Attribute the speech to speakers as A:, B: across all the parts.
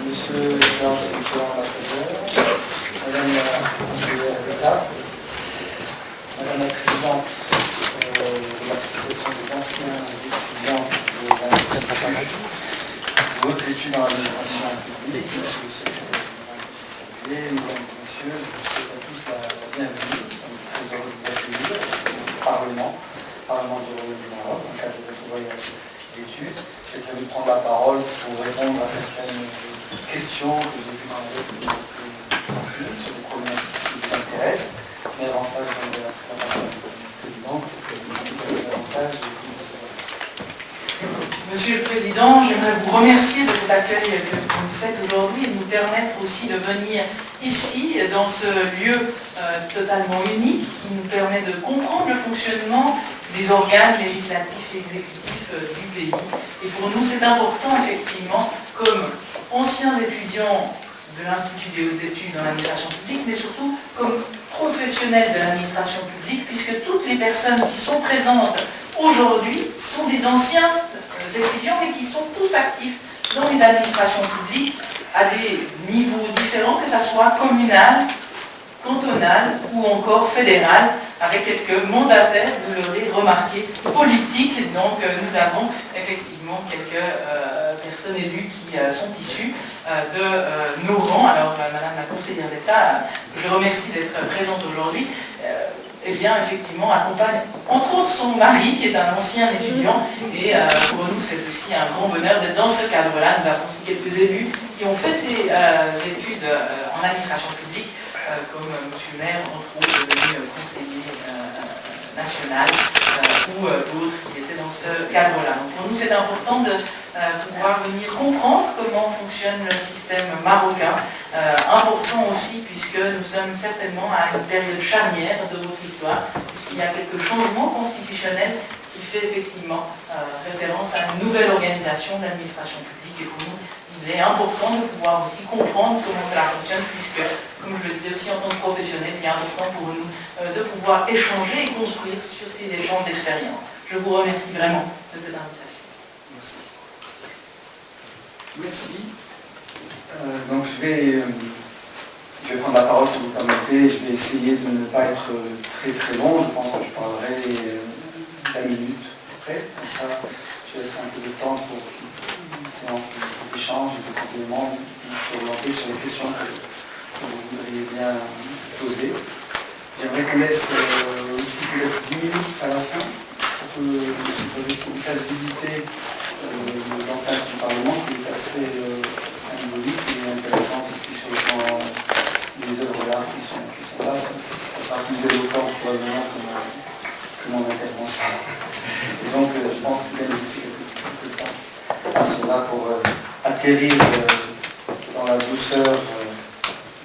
A: Monsieur l'ambassadeur, Madame la conseillère d'État, Madame la présidente de l'association des anciens étudiants de l'Institut de hautes études dans l'administration publique, Monsieur le secrétaire général, mesdames et messieurs, je vous souhaite à tous la bienvenue. Nous sommes très heureux de vous accueillir au Parlement du Royaume du Maroc, dans le cadre de votre voyage d'études. J'ai prévu de prendre la parole pour répondre à certaines questions que j'ai vues dans les transmises sur des problématiques qui vous intéressent. Mais avant cela, je donnerai la parole au président pour que vous expliquiez davantage de
B: Monsieur le Président, j'aimerais vous remercier de cet accueil que vous nous faites aujourd'hui et de nous permettre aussi de venir ici, dans ce lieu totalement unique qui nous permet de comprendre le fonctionnement des organes législatifs et exécutifs du pays. Et pour nous, c'est important, effectivement, comme anciens étudiants de l'Institut des hautes études dans l'administration publique, mais surtout comme professionnels de l'administration publique, puisque toutes les personnes qui sont présentes aujourd'hui sont des anciens étudiants, mais qui sont tous actifs dans les administrations publiques à des niveaux différents, que ce soit communal, cantonal ou encore fédéral, avec quelques mandataires, vous l'aurez remarqué, politiques. Donc nous avons effectivement quelques personnes élues qui sont issues de nos rangs. Alors Madame la conseillère d'État, que je remercie d'être présente aujourd'hui, eh bien, effectivement, accompagne entre autres son mari, qui est un ancien étudiant, et pour nous, c'est aussi un grand bonheur d'être dans ce cadre-là. Nous avons aussi quelques élus qui ont fait ces études en administration publique, comme M. Maire, entre autres, devenu conseiller national, ou d'autres qui étaient dans ce cadre-là. Donc pour nous, c'est important de pouvoir venir comprendre comment fonctionne le système marocain. Important aussi, puisque nous sommes certainement à une période charnière de votre histoire, puisqu'il y a quelques changements constitutionnels qui fait effectivement référence à une nouvelle organisation de l'administration publique. Et pour nous, il est important de pouvoir aussi comprendre comment cela fonctionne, puisque, comme je le disais aussi en tant que professionnel, il est important pour nous de pouvoir échanger et construire sur ces échanges d'expérience. Je vous remercie vraiment de cette invitation.
A: Merci. Donc je vais prendre la parole si vous permettez. Je vais essayer de ne pas être très très long. Je pense que je parlerai d'1 minute à peu près. Comme ça, je laisserai un peu de temps pour une séance d'échange et de complément orienté sur les questions que vous voudriez bien poser. J'aimerais qu'on laisse aussi peut-être 10 minutes à la fin pour que vous fasse visiter l'enceinte du Parlement, qui est assez symbolique et intéressante aussi sur le plan des œuvres d'art qui sont là. Ça sera plus éloquent probablement que mon intervention. Et donc je pense qu'il y a laisser quelques temps à cela pour atterrir dans la douceur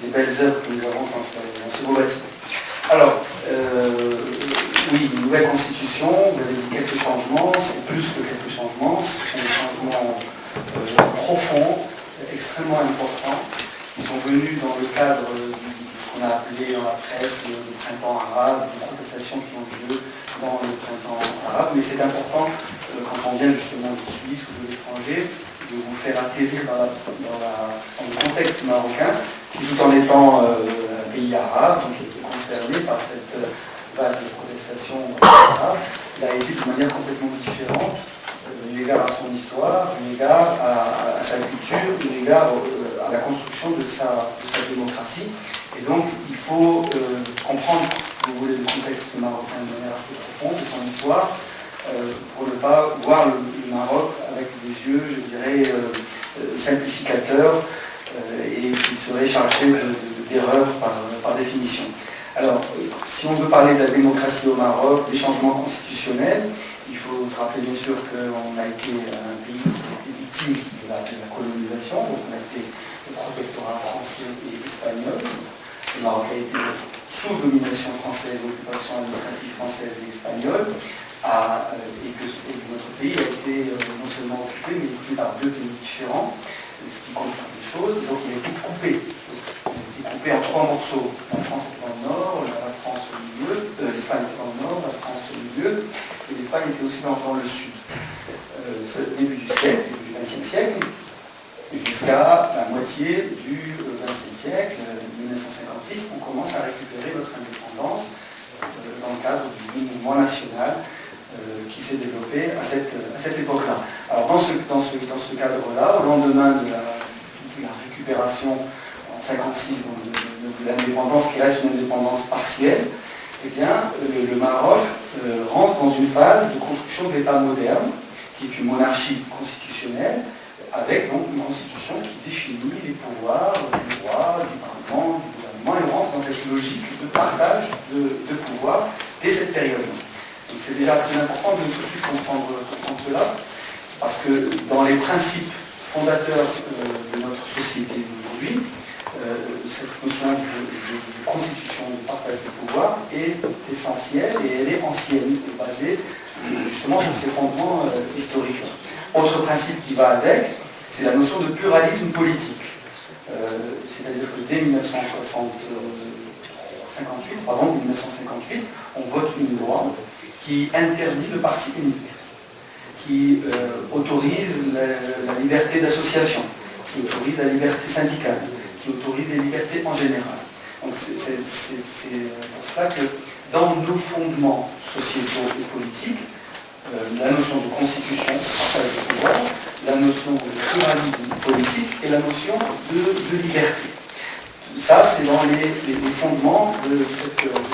A: des belles œuvres que nous avons dans ce beau bâtiment. Alors, oui, une nouvelle constitution, vous avez dit quelques changements, c'est plus que quelques changements, ce sont des changements profonds, extrêmement importants, qui sont venus dans le cadre de ce qu'on a appelé dans la presse le printemps arabe, des protestations qui ont eu lieu dans le printemps arabe, mais c'est important, quand on vient justement de Suisse ou de l'étranger, de vous faire atterrir dans le contexte marocain, qui tout en étant un pays arabe, donc qui était concerné par cette vague de protestation arabe, il a été de manière complètement différente, eu égard à son histoire, eu égard à sa culture, eu égard à la construction de sa démocratie. Et donc, il faut comprendre, si vous voulez, le contexte marocain de manière assez profonde, et son histoire, pour ne pas voir le Maroc avec des yeux, je dirais, simplificateurs, et qui seraient chargés d'erreurs par définition. Alors, si on veut parler de la démocratie au Maroc, des changements constitutionnels, il faut se rappeler bien sûr qu'on a été un pays qui a été victime de la colonisation, donc on a été le protectorat français et espagnol. Le Maroc a été sous domination française, occupation administrative française et espagnole, et que notre pays a été non seulement occupé, mais occupé par 2 pays différents, ce qui complique les choses. Donc il a été coupé aussi. Il a été coupé en 3 morceaux. La France était dans le nord, la France au milieu, l'Espagne était dans le nord, la France au milieu, et l'Espagne était aussi dans le sud. C'est le début du siècle, début du XXe siècle. jusqu'à la moitié du XXe siècle, 1956, on commence à récupérer notre indépendance dans le cadre du mouvement national qui s'est développé à cette époque-là. Alors dans ce cadre-là, au lendemain de la récupération en 1956 de l'indépendance, qui reste une indépendance partielle, eh bien, le Maroc rentre dans une phase de construction de l'État moderne, qui est une monarchie constitutionnelle, avec donc une constitution qui définit les pouvoirs du roi, du Parlement, du gouvernement, et rentre dans cette logique de partage de pouvoir dès cette période. Donc c'est déjà très important de tout de suite comprendre cela, parce que dans les principes fondateurs de notre société d'aujourd'hui, cette notion de constitution, de partage de pouvoir est essentielle et elle est ancienne, basée justement sur ces fondements historiques. Autre principe qui va avec, c'est la notion de pluralisme politique. C'est-à-dire que dès 1958, on vote une loi qui interdit le parti unique, qui autorise la liberté d'association, qui autorise la liberté syndicale, qui autorise les libertés en général. Donc c'est pour cela que dans nos fondements sociétaux et politiques, la notion de constitution, partage de pouvoir, la notion de pluralisme politique et la notion de liberté. Ça, c'est dans les fondements de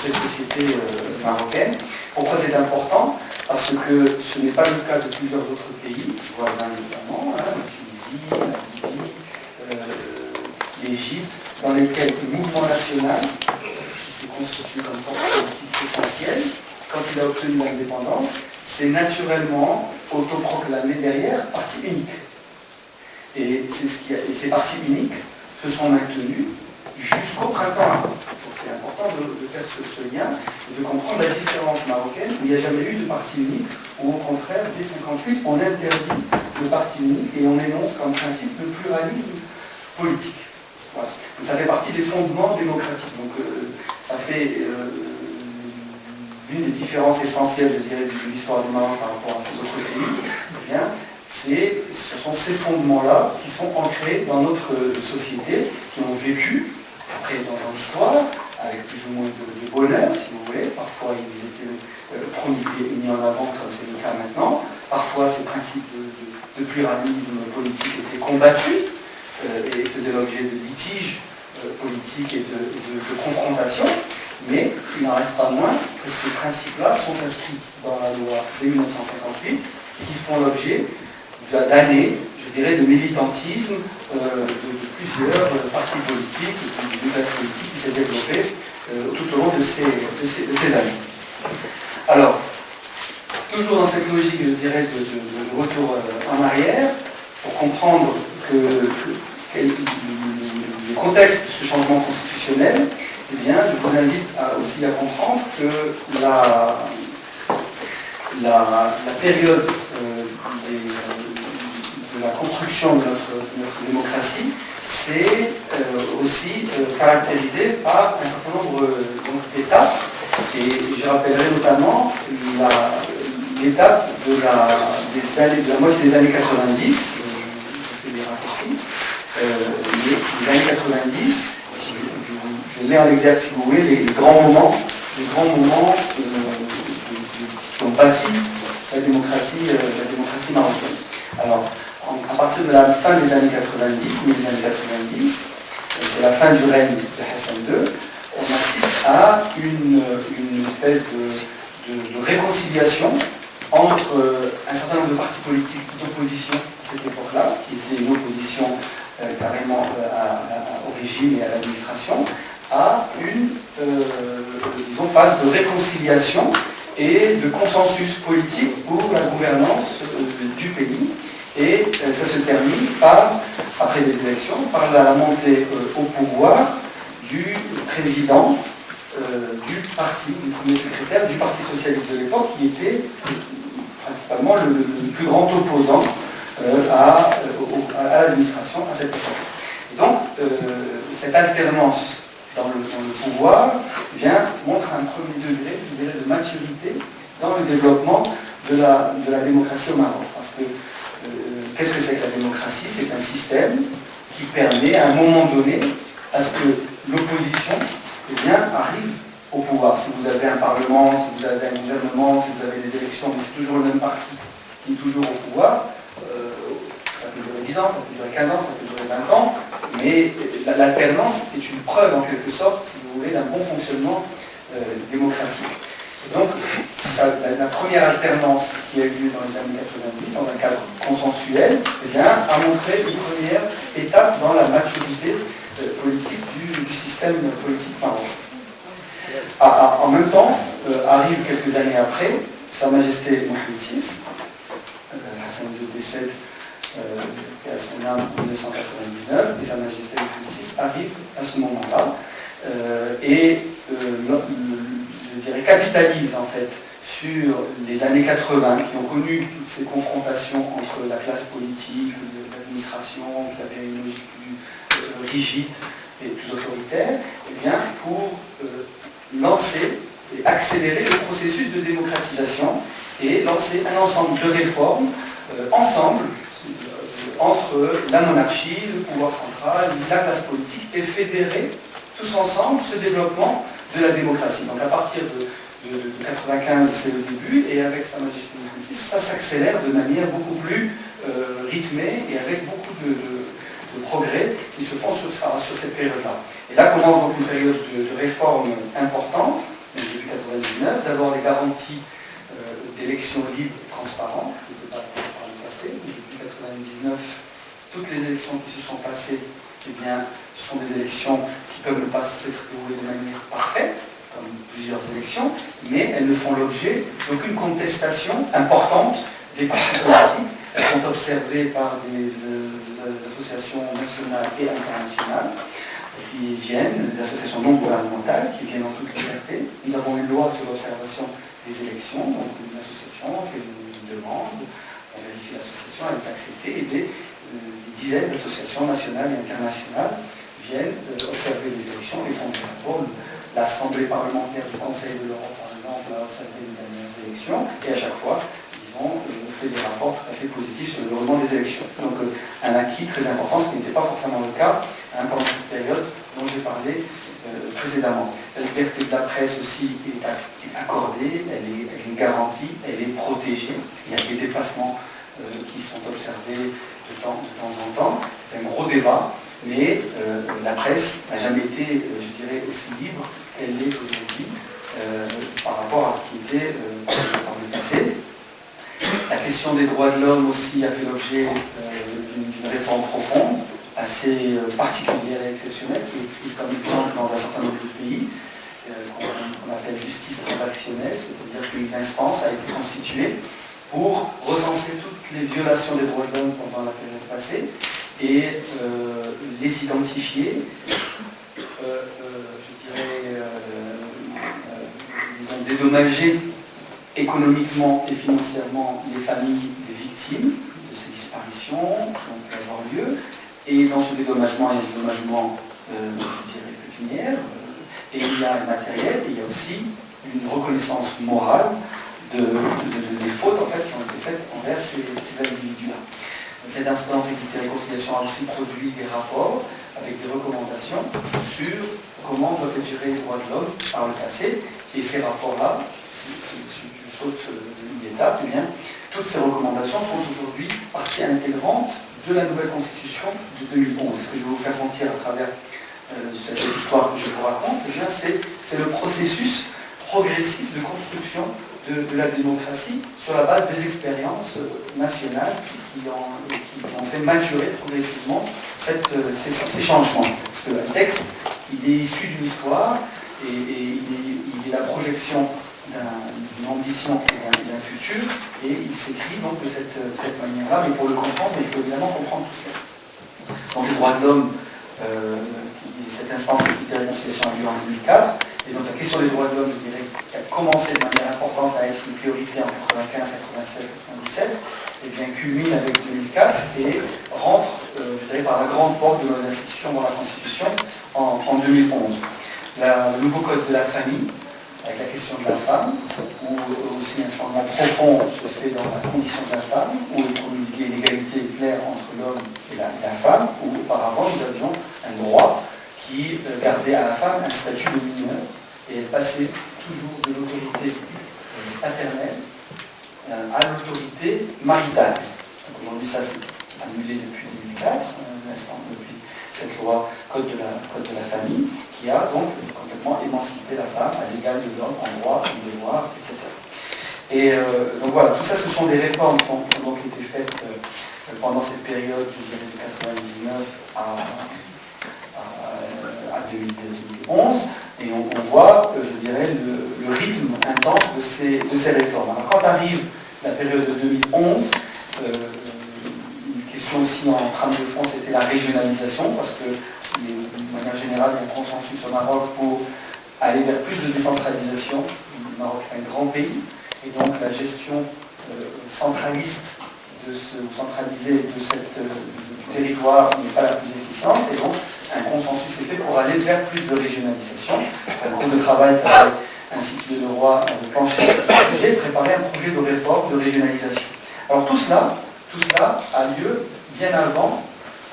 A: cette société marocaine. Pourquoi c'est important? Parce que ce n'est pas le cas de plusieurs autres pays, voisins notamment, la Tunisie, la Libye, l'Égypte, dans lesquels le mouvement national, qui s'est constitué comme force politique essentielle, quand il a obtenu l'indépendance, c'est naturellement autoproclamé derrière parti unique. Et ces partis uniques se sont maintenus jusqu'au printemps arabe. Donc c'est important de faire ce lien et de comprendre la différence marocaine où il n'y a jamais eu de parti unique, où au contraire, dès 1958, on interdit le parti unique et on énonce comme principe le pluralisme politique. Voilà. Donc ça fait partie des fondements démocratiques. Donc ça fait l'une des différences essentielles, je dirais, de l'histoire du Maroc par rapport à ces autres pays. Eh bien, ce sont ces fondements-là qui sont ancrés dans notre société, qui ont vécu après dans l'histoire, avec plus ou moins de bonheur, si vous voulez. Parfois, ils étaient promulgués et mis en avant, comme c'est le cas maintenant. Parfois, ces principes de pluralisme politique étaient combattus et faisaient l'objet de litiges politiques et de confrontations. Mais il n'en reste pas moins que ces principes-là sont inscrits dans la loi de 1958 et qui font l'objet d'années, je dirais, de militantisme de plusieurs partis politiques, d'une classe politique qui s'est développée tout au long de ces années. Alors, toujours dans cette logique, je dirais, de retour en arrière, pour comprendre le contexte de ce changement constitutionnel, eh bien, je vous invite aussi à comprendre que la période de la construction de notre démocratie, c'est aussi caractérisé par un certain nombre d'étapes. Et je rappellerai notamment l'étape de la moitié des années 90, je fais des raccourcis, les années 90, je mets en exergue, si vous voulez, les grands moments qui ont bâti la démocratie marocaine. Alors, à partir de la fin des années 90, milieu des années 90, c'est la fin du règne de Hassan II, on assiste à une espèce de réconciliation entre un certain nombre de partis politiques d'opposition à cette époque-là, qui était une opposition carrément au régime et à l'administration, à une phase de réconciliation et de consensus politique pour la gouvernance du pays. Et ça se termine après des élections, par la montée au pouvoir du président du parti, du premier secrétaire du Parti socialiste de l'époque, qui était principalement le plus grand opposant à l'administration à cette époque. Et donc, cette alternance dans le pouvoir, eh bien, montre un premier degré, de maturité dans le développement de la démocratie au Maroc. Parce que qu'est-ce que c'est que la démocratie? C'est un système qui permet à un moment donné à ce que l'opposition arrive au pouvoir. Si vous avez un parlement, si vous avez un gouvernement, si vous avez des élections, mais c'est toujours le même parti qui est toujours au pouvoir, ça peut durer 10 ans, ça peut durer 15 ans, ça peut durer 20 ans, mais l'alternance est une preuve en quelque sorte, si vous voulez, d'un bon fonctionnement démocratique. Et donc, la première alternance qui a eu lieu dans les années 90, dans un cadre consensuel, a montré une première étape dans la maturité politique du système politique marocain. En même temps, arrive quelques années après, Sa Majesté Mohamed VI, Hassan II décède à son âme en 1999, et Sa Majesté Mohamed VI arrive à ce moment-là, je dirais, capitalise en fait sur les années 80 qui ont connu toutes ces confrontations entre la classe politique, l'administration, qui avait une logique plus rigide et plus autoritaire, pour lancer et accélérer le processus de démocratisation et lancer un ensemble de réformes ensemble entre la monarchie, le pouvoir central, la classe politique, et fédérer tous ensemble ce développement de la démocratie. Donc à partir de 95, c'est le début, et avec Sa Majesté Mohamed VI, ça s'accélère de manière beaucoup plus rythmée et avec beaucoup de progrès qui se font sur cette période-là. Et là commence donc une période de réforme importante, depuis 99, d'abord les garanties d'élections libres et transparentes, qui n'étaient pas par le passé. Depuis 99, toutes les élections qui se sont passées, ce sont des élections qui peuvent ne pas s'être déroulées de manière parfaite, comme plusieurs élections, mais elles ne font l'objet d'aucune contestation importante des partis politiques. Elles sont observées par des associations nationales et internationales qui viennent, des associations non gouvernementales qui viennent en toute liberté. Nous avons une loi sur l'observation des élections, donc une association fait une demande, on vérifie l'association, elle est acceptée, et des dizaines d'associations nationales et internationales viennent observer les élections et font des rapports. L'Assemblée parlementaire du Conseil de l'Europe, par exemple, a observé les dernières élections, et à chaque fois, ils ont fait des rapports tout à fait positifs sur le déroulement des élections. Donc un acquis très important, ce qui n'était pas forcément le cas pendant cette période dont j'ai parlé précédemment. La liberté de la presse aussi est accordée, elle est garantie, elle est protégée. Il y a des déplacements qui sont observés de temps en temps. C'est un gros débat, mais la presse n'a jamais été, je dirais, aussi libre qu'elle l'est aujourd'hui par rapport à ce qui était par le passé. La question des droits de l'homme aussi a fait l'objet d'une réforme profonde, assez particulière et exceptionnelle, qui est prise comme exemple dans un certain nombre de pays, qu'on appelle justice transactionnelle, c'est-à-dire qu'une instance a été constituée pour recenser toutes les violations des droits de l'homme pendant la période passée et les identifier, je dirais, disons, dédommager économiquement et financièrement les familles des victimes de ces disparitions qui ont pu avoir lieu. Et dans ce dédommagement, il y a un dédommagement, je dirais, pécuniaire, et il y a un matériel, et il y a aussi une reconnaissance morale des fautes en fait, qui ont été faites envers ces individus-là. Cette instance d'équité et réconciliation a aussi produit des rapports avec des recommandations sur comment doivent être gérés les droits de l'homme par le passé, et ces rapports-là, je saute une étape, toutes ces recommandations sont aujourd'hui partie intégrante de la nouvelle constitution de 2011. Ce que je vais vous faire sentir à travers cette histoire que je vous raconte, c'est le processus progressif de construction de la démocratie sur la base des expériences nationales qui ont fait maturer progressivement ces changements. Parce qu'un texte, il est issu d'une histoire et il est la projection d'une ambition et d'un futur, et il s'écrit donc de cette manière-là, mais pour le comprendre, il faut évidemment comprendre tout cela. Donc les droits de l'homme, cette instance d'équité et réconciliation a lieu en 2004, et donc la question des droits de l'homme, je dirais, qui a commencé de manière importante à être une priorité en 95, 96, 97, et bien culmine avec 2004 et rentre, je dirais, par la grande porte de nos institutions dans la Constitution en 2011. Le nouveau code de la famille, avec la question de la femme, où où aussi un changement profond se fait dans la condition de la femme, où est promulguée l'égalité claire entre l'homme et la femme, où auparavant nous avions un droit qui gardait à la femme un statut de mineur, et elle passait toujours de l'autorité paternelle à l'autorité maritale. Donc aujourd'hui, ça c'est annulé depuis 2004, depuis cette loi Code de la famille, qui a donc complètement émancipé la femme à l'égal de l'homme en droit, en devoir, etc. Et donc voilà, tout ça, ce sont des réformes qui ont donc été faites pendant cette période, je dirais, de 99 à 2011, et on voit, je dirais, le rythme intense de ces réformes. Alors quand arrive la période de 2011, une question aussi en trame de fond, c'était la régionalisation, parce que, de manière générale, il y a un consensus au Maroc pour aller vers plus de décentralisation. Le Maroc est un grand pays, et donc la gestion centraliste centralisée de du territoire n'est pas la plus efficiente, et donc un consensus est fait pour aller vers plus de régionalisation. Un groupe de travail qui avait institué le roi de plancher sur ce sujet, préparer un projet de réforme, de régionalisation. Alors tout cela a lieu bien avant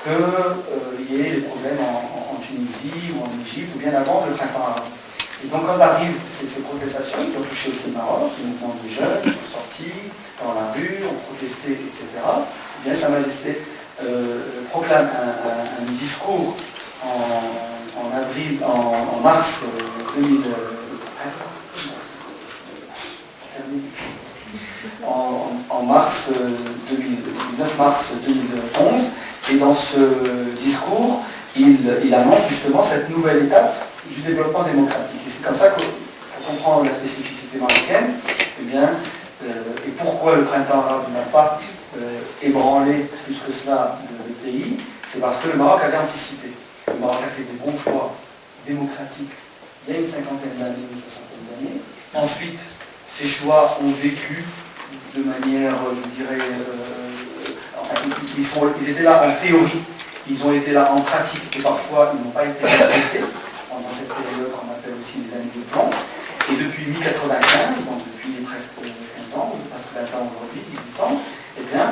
A: qu'il y ait les problèmes en Tunisie ou en Égypte, ou bien avant le printemps arabe. Et donc quand arrivent ces protestations qui ont touché aussi le Maroc, les mouvements de jeunes sont sortis dans la rue, ont protesté, etc., eh bien Sa Majesté proclame un discours en mars 2000, en mars 2009 mars 2011, et dans ce discours, il annonce justement cette nouvelle étape du développement démocratique. Et c'est comme ça que, pour comprendre la spécificité marocaine, eh bien, et pourquoi le printemps arabe n'a pas ébranlé plus que cela le pays, c'est parce que le Maroc avait anticipé. Le Maroc a fait des bons choix démocratiques il y a une cinquantaine d'années, une soixantaine d'années. Ensuite, ces choix ont vécu de manière, je dirais, ils étaient là en théorie, ils ont été là en pratique, et parfois ils n'ont pas été respectés pendant cette période qu'on appelle aussi les années de plan. Et depuis 1995, donc depuis presque 15 ans, presque 20 ans aujourd'hui, 18 ans, eh bien,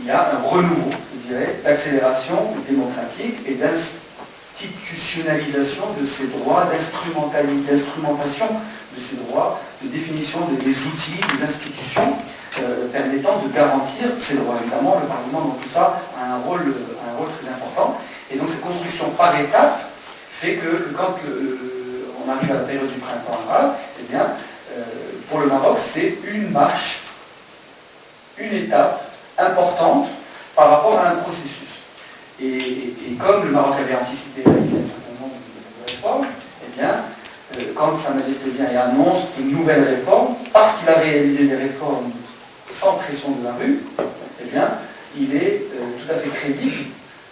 A: il y a un renouveau, je dirais, d'accélération démocratique et d'institutionnalisation de ces droits, d'instrumentation de ces droits, de définition des outils, des institutions permettant de garantir ces droits. Évidemment, le Parlement dans tout ça a un rôle très important. Et donc cette construction par étapes fait que quand on arrive à la période du printemps arabe, eh bien, pour le Maroc, c'est une marche, une étape importante par rapport à un processus. Et comme le Maroc avait anticipé réaliser un certain nombre de réformes, eh bien, quand Sa Majesté vient et annonce une nouvelle réforme, parce qu'il a réalisé des réformes sans pression de la rue, eh bien, il est tout à fait crédible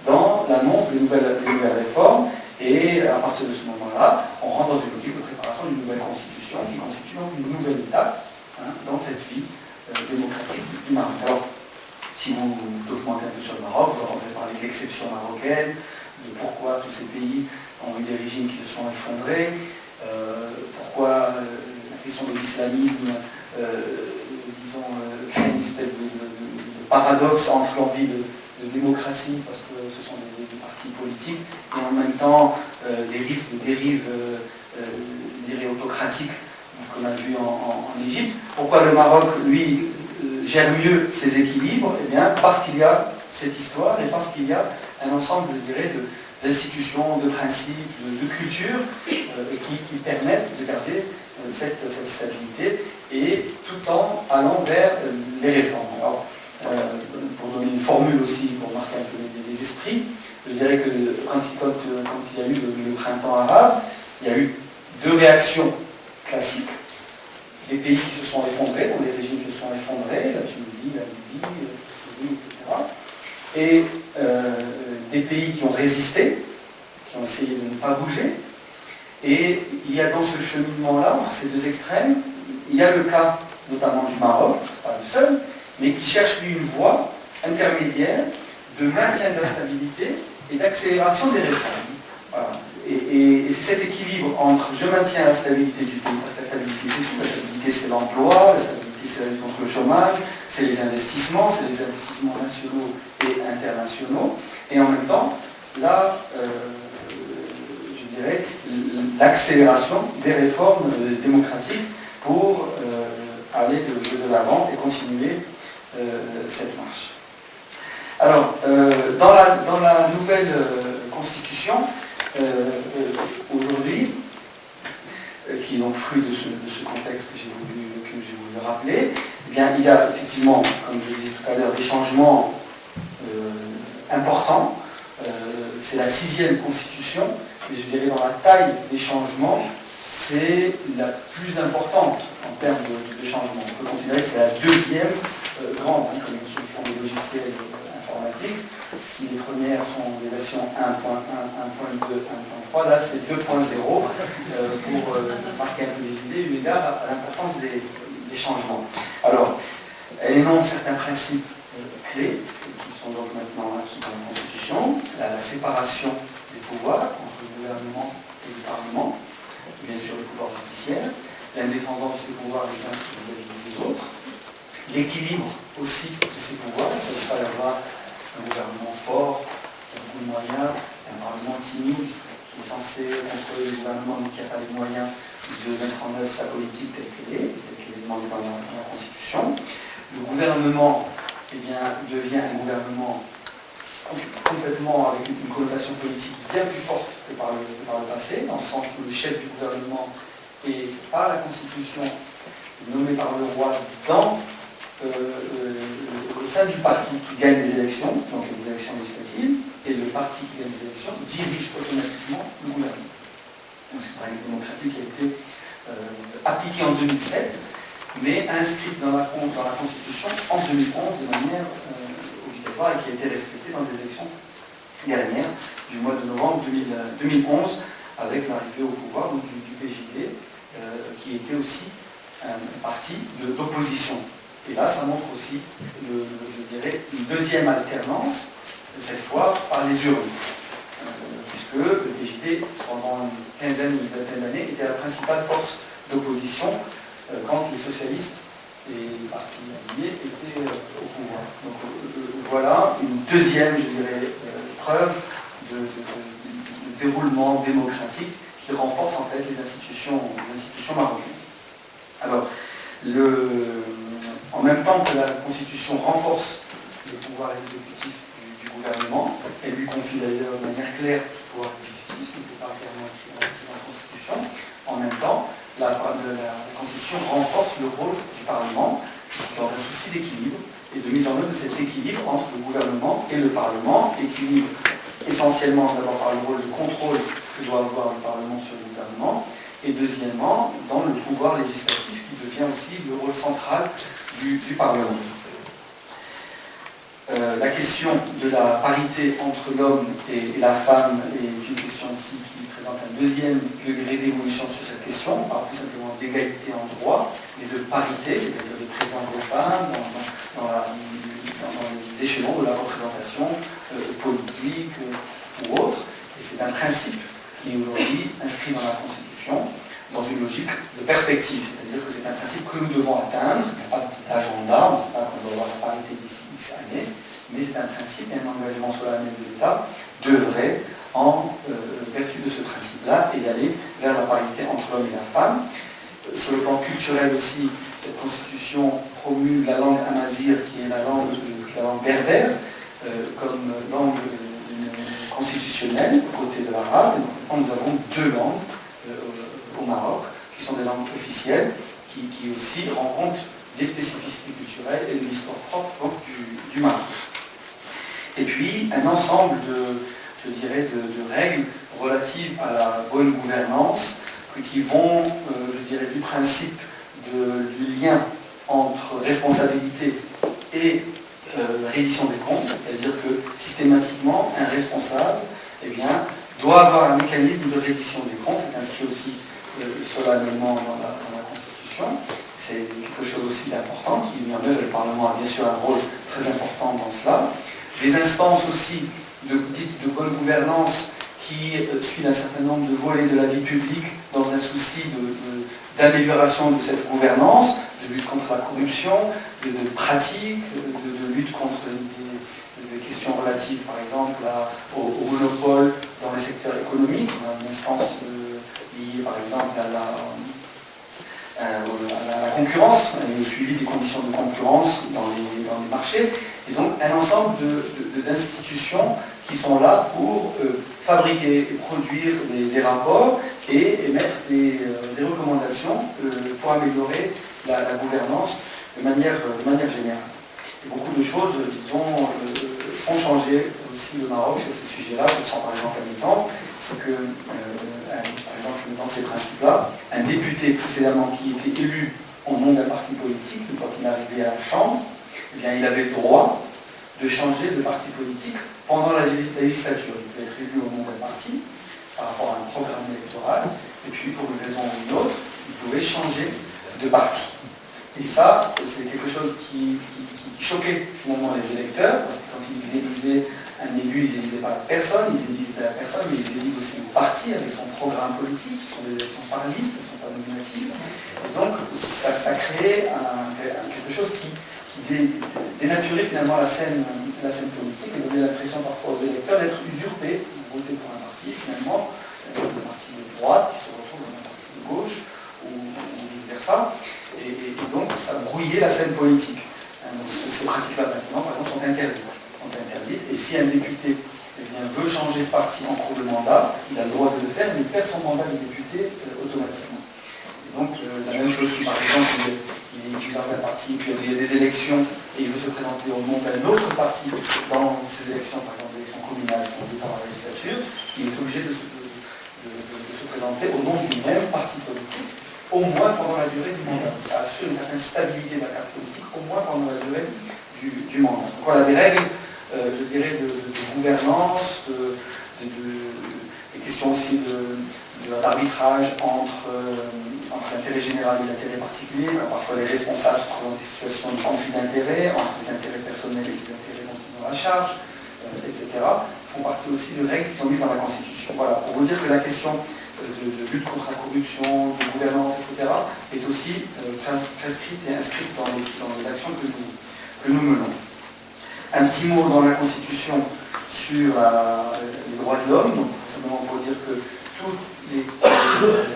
A: dans l'annonce des nouvelles réformes, et à partir de ce moment-là, on rentre dans une logique de préparation d'une nouvelle constitution qui constitue donc une nouvelle étape dans cette vie démocratique du Maroc. Alors, si vous documentez un peu sur le Maroc, vous entendrez parler de l'exception marocaine, de pourquoi tous ces pays ont eu des régimes qui se sont effondrés, pourquoi la question de l'islamisme, disons, crée une espèce de paradoxe entre l'envie de démocratie, parce que ce sont des partis politiques, et en même temps des risques de dérive, je dirais, autocratique, qu'on a vu en Égypte. Pourquoi le Maroc, lui, gère mieux ses équilibres? Eh bien, parce qu'il y a cette histoire, et parce qu'il y a un ensemble, je dirais, d'institutions, de principes, de cultures qui permettent de garder cette stabilité, et tout en allant vers les réformes. Alors, pour donner une formule aussi, pour marquer un peu les esprits, je dirais que quand il y a eu le printemps arabe, il y a eu deux réactions classiques. Des pays qui se sont effondrés, dont les régimes se sont effondrés, la Tunisie, la Libye, la Syrie, etc. Et des pays qui ont résisté, qui ont essayé de ne pas bouger. Et il y a dans ce cheminement-là, entre ces deux extrêmes, il y a le cas notamment du Maroc, pas le seul, mais qui cherche lui une voie intermédiaire de maintien de la stabilité et d'accélération des réformes. Voilà. Et c'est cet équilibre entre je maintiens la stabilité du pays, parce que la stabilité c'est tout, la stabilité stabilité, c'est l'emploi, la stabilité, c'est la lutte contre le chômage, c'est les investissements nationaux et internationaux. Et en même temps, là, je dirais, l'accélération des réformes démocratiques pour aller de l'avant et continuer cette marche. Alors, dans la nouvelle constitution, aujourd'hui, qui est donc fruit de ce contexte que j'ai voulu rappeler, eh bien, il y a effectivement, comme je le disais tout à l'heure, des changements importants. C'est la 6e constitution, mais je dirais dans la taille des changements, c'est la plus importante en termes de changement. On peut considérer que c'est la 2e grande, comme ceux qui font des logiciels informatiques. Si les premières sont des versions 1.1, 1.2, 1.3, là c'est 2.0 pour marquer un peu les idées, eu égard à l'importance des changements. Alors, elle énonce certains principes clés qui sont donc maintenant acquis dans la Constitution, la séparation des pouvoirs entre le gouvernement et le Parlement, bien sûr le pouvoir judiciaire, l'indépendance de ces pouvoirs les uns vis-à-vis des autres, l'équilibre aussi de ces pouvoirs. Il ne s'agit pas d'avoir un gouvernement fort, qui a beaucoup de moyens, un Parlement timide, qui est censé contrôler le gouvernement, mais qui n'a pas les moyens de mettre en œuvre sa politique telle qu'elle est demandée dans la Constitution. Le gouvernement devient un gouvernement complètement avec une connotation politique bien plus forte que par le passé, dans le sens où le chef du gouvernement est, par la Constitution, nommé par le roi au sein du parti qui gagne les élections, donc les élections législatives, et le parti qui gagne les élections dirige automatiquement le gouvernement. Donc c'est une règle démocratique qui a été appliquée en 2007, mais inscrite dans la Constitution en 2011 de manière obligatoire et qui a été respectée dans les élections dernières du mois de novembre 2011 avec l'arrivée au pouvoir du PJD qui était aussi un parti d'opposition. Et là, ça montre aussi, je dirais, une deuxième alternance, cette fois par les urnes. Puisque le PJD, pendant une quinzaine ou une vingtaine d'années, était la principale force d'opposition quand les socialistes et les partis alliés étaient au pouvoir. Donc voilà une deuxième, je dirais, preuve de déroulement démocratique qui renforce en fait les institutions marocaines. Alors, en même temps que la Constitution renforce le pouvoir exécutif du gouvernement, elle lui confie d'ailleurs de manière claire ce pouvoir exécutif, ce n'était pas clairement écrit dans la Constitution. En même temps, la Constitution renforce le rôle du Parlement dans un souci d'équilibre et de mise en œuvre de cet équilibre entre le gouvernement et le Parlement, équilibre essentiellement d'abord par le rôle de contrôle que doit avoir le Parlement sur le gouvernement, et deuxièmement dans le pouvoir législatif qui devient aussi le rôle central du Parlement. La question de la parité entre l'homme et la femme est une question aussi qui présente un deuxième degré d'évolution sur cette question. On parle plus simplement d'égalité en droit, mais de parité, c'est-à-dire de présence des femmes dans les échelons de la représentation politique ou autre. Et c'est un principe qui est aujourd'hui inscrit dans la Constitution dans une logique de perspective, c'est-à-dire que c'est un principe que nous devons atteindre. Il n'y a pas d'agenda, on ne dit pas qu'on doit avoir la parité d'ici X années, mais c'est un principe et un engagement solennel de l'État devrait, en vertu de ce principe-là, et d'aller vers la parité entre l'homme et la femme. Sur le plan culturel aussi, cette constitution promue la langue amazigh, qui est la langue berbère, comme langue constitutionnelle, aux côtés de l'arabe. Et donc, nous avons deux langues au Maroc, qui sont des langues officielles, qui aussi rencontrent des spécificités culturelles et de l'histoire propre du Maroc. Et puis, un ensemble de règles relatives à la bonne gouvernance qui vont, du principe du lien entre responsabilité et reddition des comptes, c'est-à-dire que systématiquement, un responsable doit avoir un mécanisme de reddition des comptes, c'est inscrit aussi solennellement dans la Constitution. C'est quelque chose aussi d'important qui est mis en œuvre. Le Parlement a bien sûr un rôle très important dans cela. Des instances aussi dites de bonne gouvernance qui suit un certain nombre de volets de la vie publique dans un souci d'amélioration de cette gouvernance, de lutte contre la corruption, de pratiques, de lutte contre des questions relatives par exemple au monopole dans le secteur économique. On a une instance liée par exemple à la concurrence et au suivi des conditions de concurrence dans les marchés. Et donc un ensemble d'institutions qui sont là pour fabriquer et produire des rapports et émettre des recommandations pour améliorer la gouvernance de manière générale. Et beaucoup de choses, disons, ont changé aussi le Maroc sur ces sujets-là. Je prends par exemple un exemple, c'est que, par exemple, dans ces principes-là, un député précédemment qui était élu au nom d'un parti politique, une fois qu'il est arrivé à la Chambre, eh bien, il avait le droit de changer de parti politique pendant la législature. Il pouvait être élu au nom d'un parti par rapport à un programme électoral, et puis pour une raison ou une autre, il pouvait changer de parti. Et ça, c'est quelque chose qui choquait finalement les électeurs, parce que quand ils élisaient un élu, ils élisaient pas la personne, ils élisent la personne, mais ils élisent aussi le parti avec son programme politique, ce sont des élections par liste, elles ne sont pas nominatives. Et donc, ça créait quelque chose qui dénaturait finalement la scène politique et donnait l'impression parfois aux électeurs d'être usurpés, de voter pour un parti finalement, un parti de droite qui se retrouve dans un parti de gauche, ou vice-versa. Et donc, ça brouillait la scène politique. Donc, ces pratiques-là, maintenant, par exemple, sont interdites. Et si un député veut changer de parti en cours de mandat, il a le droit de le faire, mais il perd son mandat de député automatiquement. Et donc, la même chose si, par exemple, il est dans un parti, puis il y a des élections, et il veut se présenter au nom d'un autre parti dans ces élections, par exemple, des élections communales qui ont été par la législature, il est obligé de se présenter au nom du même parti politique, au moins pendant la durée du mandat. Ça assure une certaine stabilité de la carte politique, au moins pendant la durée du mandat. Donc voilà, des règles, je dirais, de gouvernance, des questions aussi d'arbitrage entre l'intérêt général et l'intérêt particulier. Parfois, les responsables se trouvent dans des situations de conflit d'intérêts, entre les intérêts personnels et les intérêts dont ils ont la charge, etc. font partie aussi de règles qui sont mises dans la Constitution. Voilà, pour vous dire que la question de lutte contre la corruption, de gouvernance, etc., est aussi prescrite et inscrite dans les actions que nous menons. Un petit mot dans la Constitution sur les droits de l'homme, donc simplement pour dire que toutes les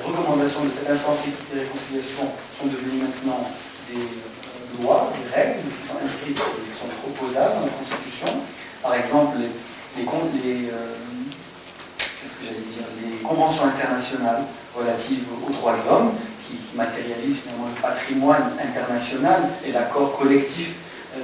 A: recommandations de cette instance équité et réconciliation sont devenues maintenant des lois, des règles qui sont inscrites, qui sont opposables dans la Constitution. Par exemple, les conventions internationales relatives aux droits de l'homme, qui matérialisent finalement le patrimoine international et l'accord collectif de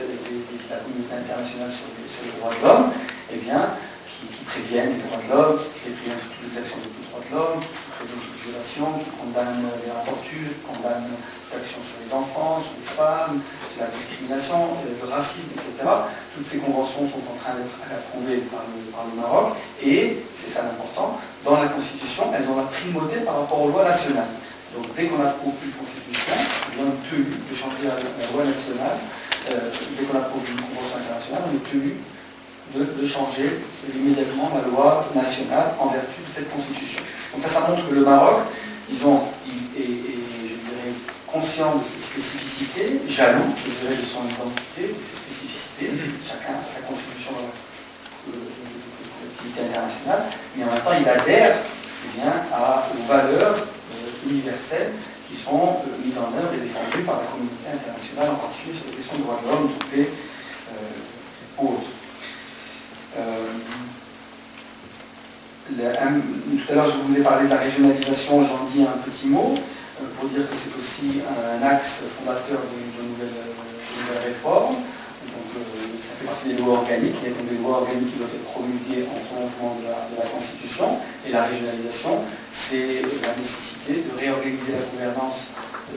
A: la communauté internationale sur les droits de l'homme, eh bien, qui préviennent les droits de l'homme, qui préviennent toutes les actions de droits de l'homme, qui préviennent toutes les violations, qui condamnent la torture, qui condamnent l'actions sur les enfants, sur les femmes, sur la discrimination, le racisme, etc. Toutes ces conventions sont en train d'être approuvées par le Maroc, et, c'est ça l'important, dans la Constitution, elles ont la primauté par rapport aux lois nationales. Donc dès qu'on approuve une Constitution, on est tenu de changer la loi nationale. Dès qu'on approuve une convention internationale, on est tenu de changer immédiatement la loi nationale en vertu de cette Constitution. Donc ça montre que le Maroc, disons, est je dirais, conscient de ses spécificités, jaloux, je dirais, de son identité, de ses spécificités, chacun a sa contribution dans la collectivité internationale, mais en même temps il adhère aux valeurs universelles qui sont mises en œuvre et défendues par la communauté internationale, en particulier sur les questions de droits de l'homme, de paix ou autres. Tout à l'heure, je vous ai parlé de la régionalisation, j'en dis un petit mot, pour dire que c'est aussi un axe fondateur de nouvelles réformes. Donc, ça fait partie des lois organiques. Il y a donc des lois organiques qui doivent être promulguées en prolongement de la Constitution. Et la régionalisation, c'est la nécessité de réorganiser la gouvernance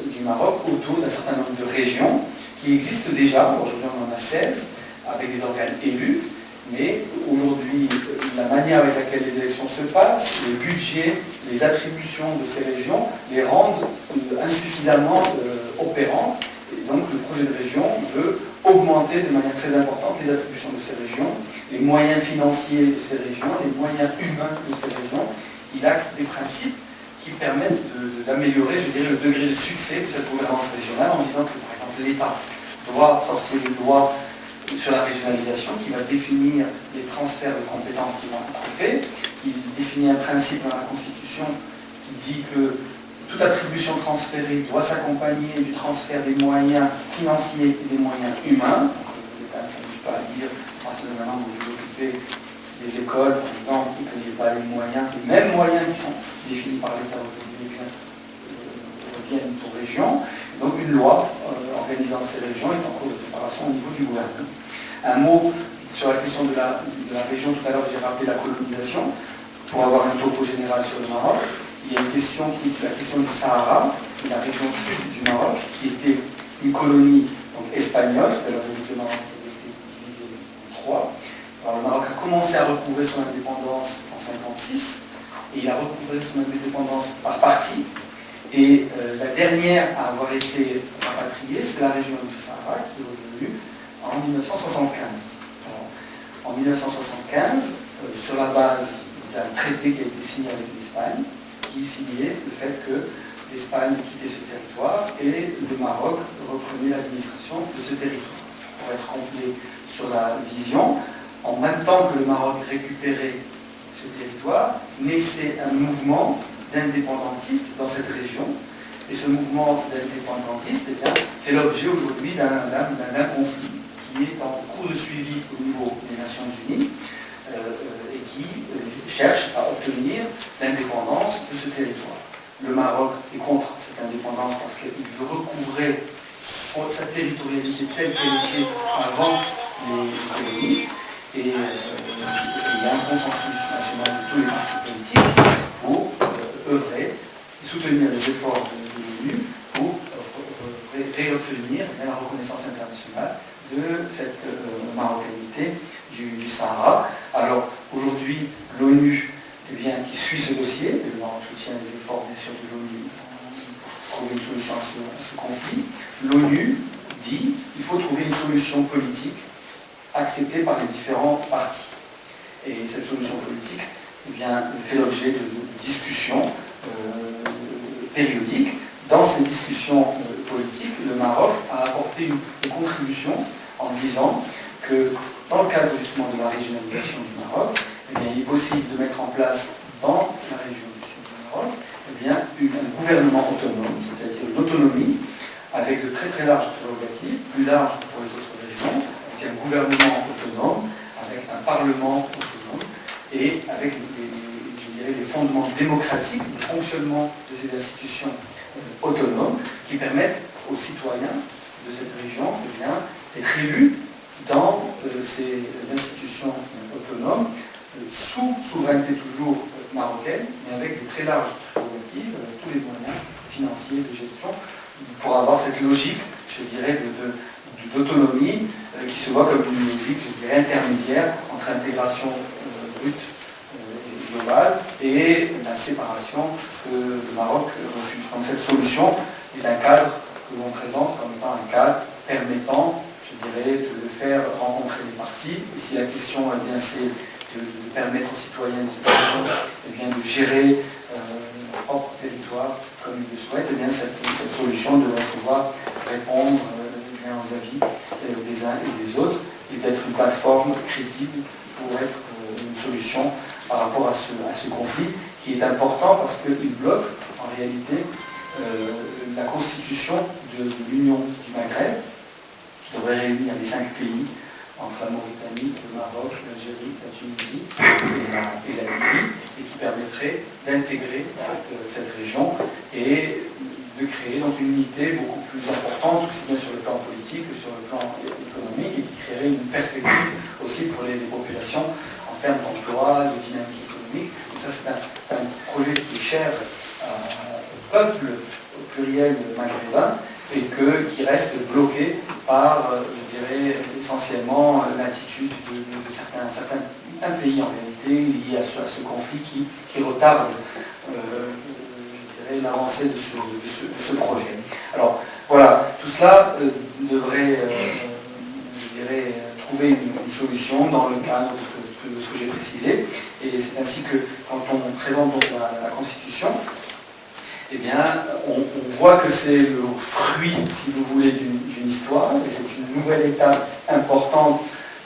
A: du Maroc autour d'un certain nombre de régions qui existent déjà. Aujourd'hui, on en a 16, avec des organes élus. Mais aujourd'hui, la manière avec laquelle les élections se passent, les budgets, les attributions de ces régions les rendent insuffisamment opérantes. Et donc le projet de région veut augmenter de manière très importante les attributions de ces régions, les moyens financiers de ces régions, les moyens humains de ces régions. il acte des principes qui permettent d'améliorer, je dirais, le degré de succès de cette gouvernance régionale en disant que, par exemple, l'État doit sortir une loi sur la régionalisation qui va définir les transferts de compétences qui vont être faits. Il définit un principe dans la Constitution qui dit que toute attribution transférée doit s'accompagner du transfert des moyens financiers et des moyens humains. Donc, l'État ne s'amuse pas à dire, à partir de maintenant, vous vous occupez des écoles, par exemple, et qu'il n'y ait pas les moyens, les mêmes moyens qui sont définis par l'État aujourd'hui, reviennent aux régions. Donc une loi organisant ces régions est en cours de préparation au niveau du gouvernement. Un mot sur la question de la région, tout à l'heure j'ai rappelé la colonisation, pour avoir un topo général sur le Maroc. Il y a une question qui est la question du Sahara, la région sud du Maroc, qui était une colonie donc, espagnole, alors le Maroc a été divisé en trois. Alors le Maroc a commencé à recouvrer son indépendance en 1956, et il a recouvré son indépendance par partie. Et la dernière à avoir été rapatriée, c'est la région du Sahara, qui est revenue en 1975. Alors, en 1975, sur la base d'un traité qui a été signé avec l'Espagne, qui signait le fait que l'Espagne quittait ce territoire et le Maroc reprenait l'administration de ce territoire. Pour être complet sur la vision, en même temps que le Maroc récupérait ce territoire, naissait un mouvement d'indépendantistes dans cette région. Et ce mouvement d'indépendantistes fait l'objet aujourd'hui d'un conflit qui est en cours de suivi au niveau des Nations Unies et qui cherche à obtenir l'indépendance de ce territoire. Le Maroc est contre cette indépendance parce qu'il veut recouvrer sa territorialité telle qu'elle était avant les colonies. Et il y a un consensus national de tous les partis politiques pour œuvrer et soutenir les efforts de l'ONU pour réobtenir la reconnaissance internationale de cette marocanité du Sahara. Alors aujourd'hui, l'ONU qui suit ce dossier, et le Maroc soutient les efforts bien sûr de l'ONU pour trouver une solution à ce conflit. L'ONU dit qu'il faut trouver une solution politique acceptée par les différents partis. Et cette solution politique fait l'objet de discussions périodiques. Dans ces discussions politiques, le Maroc a apporté une contribution en disant que dans le cadre justement de la régionalisation du Maroc, il est possible de mettre en place dans la région du sud du Maroc un gouvernement autonome, c'est-à-dire une autonomie avec de très très larges prérogatives, plus larges que pour les autres régions, avec un gouvernement autonome, avec un parlement autonome et avec les fondements démocratiques, le fonctionnement de ces institutions autonomes qui permettent aux citoyens de cette région d'être élus dans ces institutions autonomes, sous souveraineté toujours marocaine, mais avec des très larges prérogatives, avec tous les moyens financiers de gestion, pour avoir cette logique, je dirais, d'autonomie qui se voit comme une logique, je dirais, intermédiaire entre intégration brute et globale et la séparation que le Maroc refuse. Donc cette solution est un cadre que l'on présente comme étant un cadre permettant, je dirais, de faire rencontrer les partis. Et si la question, c'est de permettre aux citoyens de cette région de gérer leur propre territoire comme ils le souhaitent, cette solution devrait pouvoir répondre aux avis des uns et des autres et d'être une plateforme crédible pour être une solution par rapport à ce conflit qui est important parce qu'il bloque en réalité la constitution de l'Union du Maghreb qui devrait réunir les 5 pays entre la Mauritanie, le Maroc, l'Algérie, la Tunisie et la Libye, et qui permettrait d'intégrer cette région et de créer donc une unité beaucoup plus importante, aussi bien sur le plan politique que sur le plan économique, et qui créerait une perspective aussi pour les populations en termes d'emploi, de dynamique économique. Donc ça, c'est un projet qui est cher au peuple, au pluriel maghrébin, et qui reste bloqué par, je dirais, essentiellement l'attitude de certains pays en réalité liés à ce conflit qui retarde, je dirais, l'avancée de ce projet. Alors voilà, tout cela devrait, je dirais, trouver une solution dans le cadre de ce que ce que j'ai précisé. Et c'est ainsi que quand on présente donc la Constitution, eh bien, on voit que c'est le fruit, si vous voulez, d'une histoire, et c'est une nouvelle étape importante,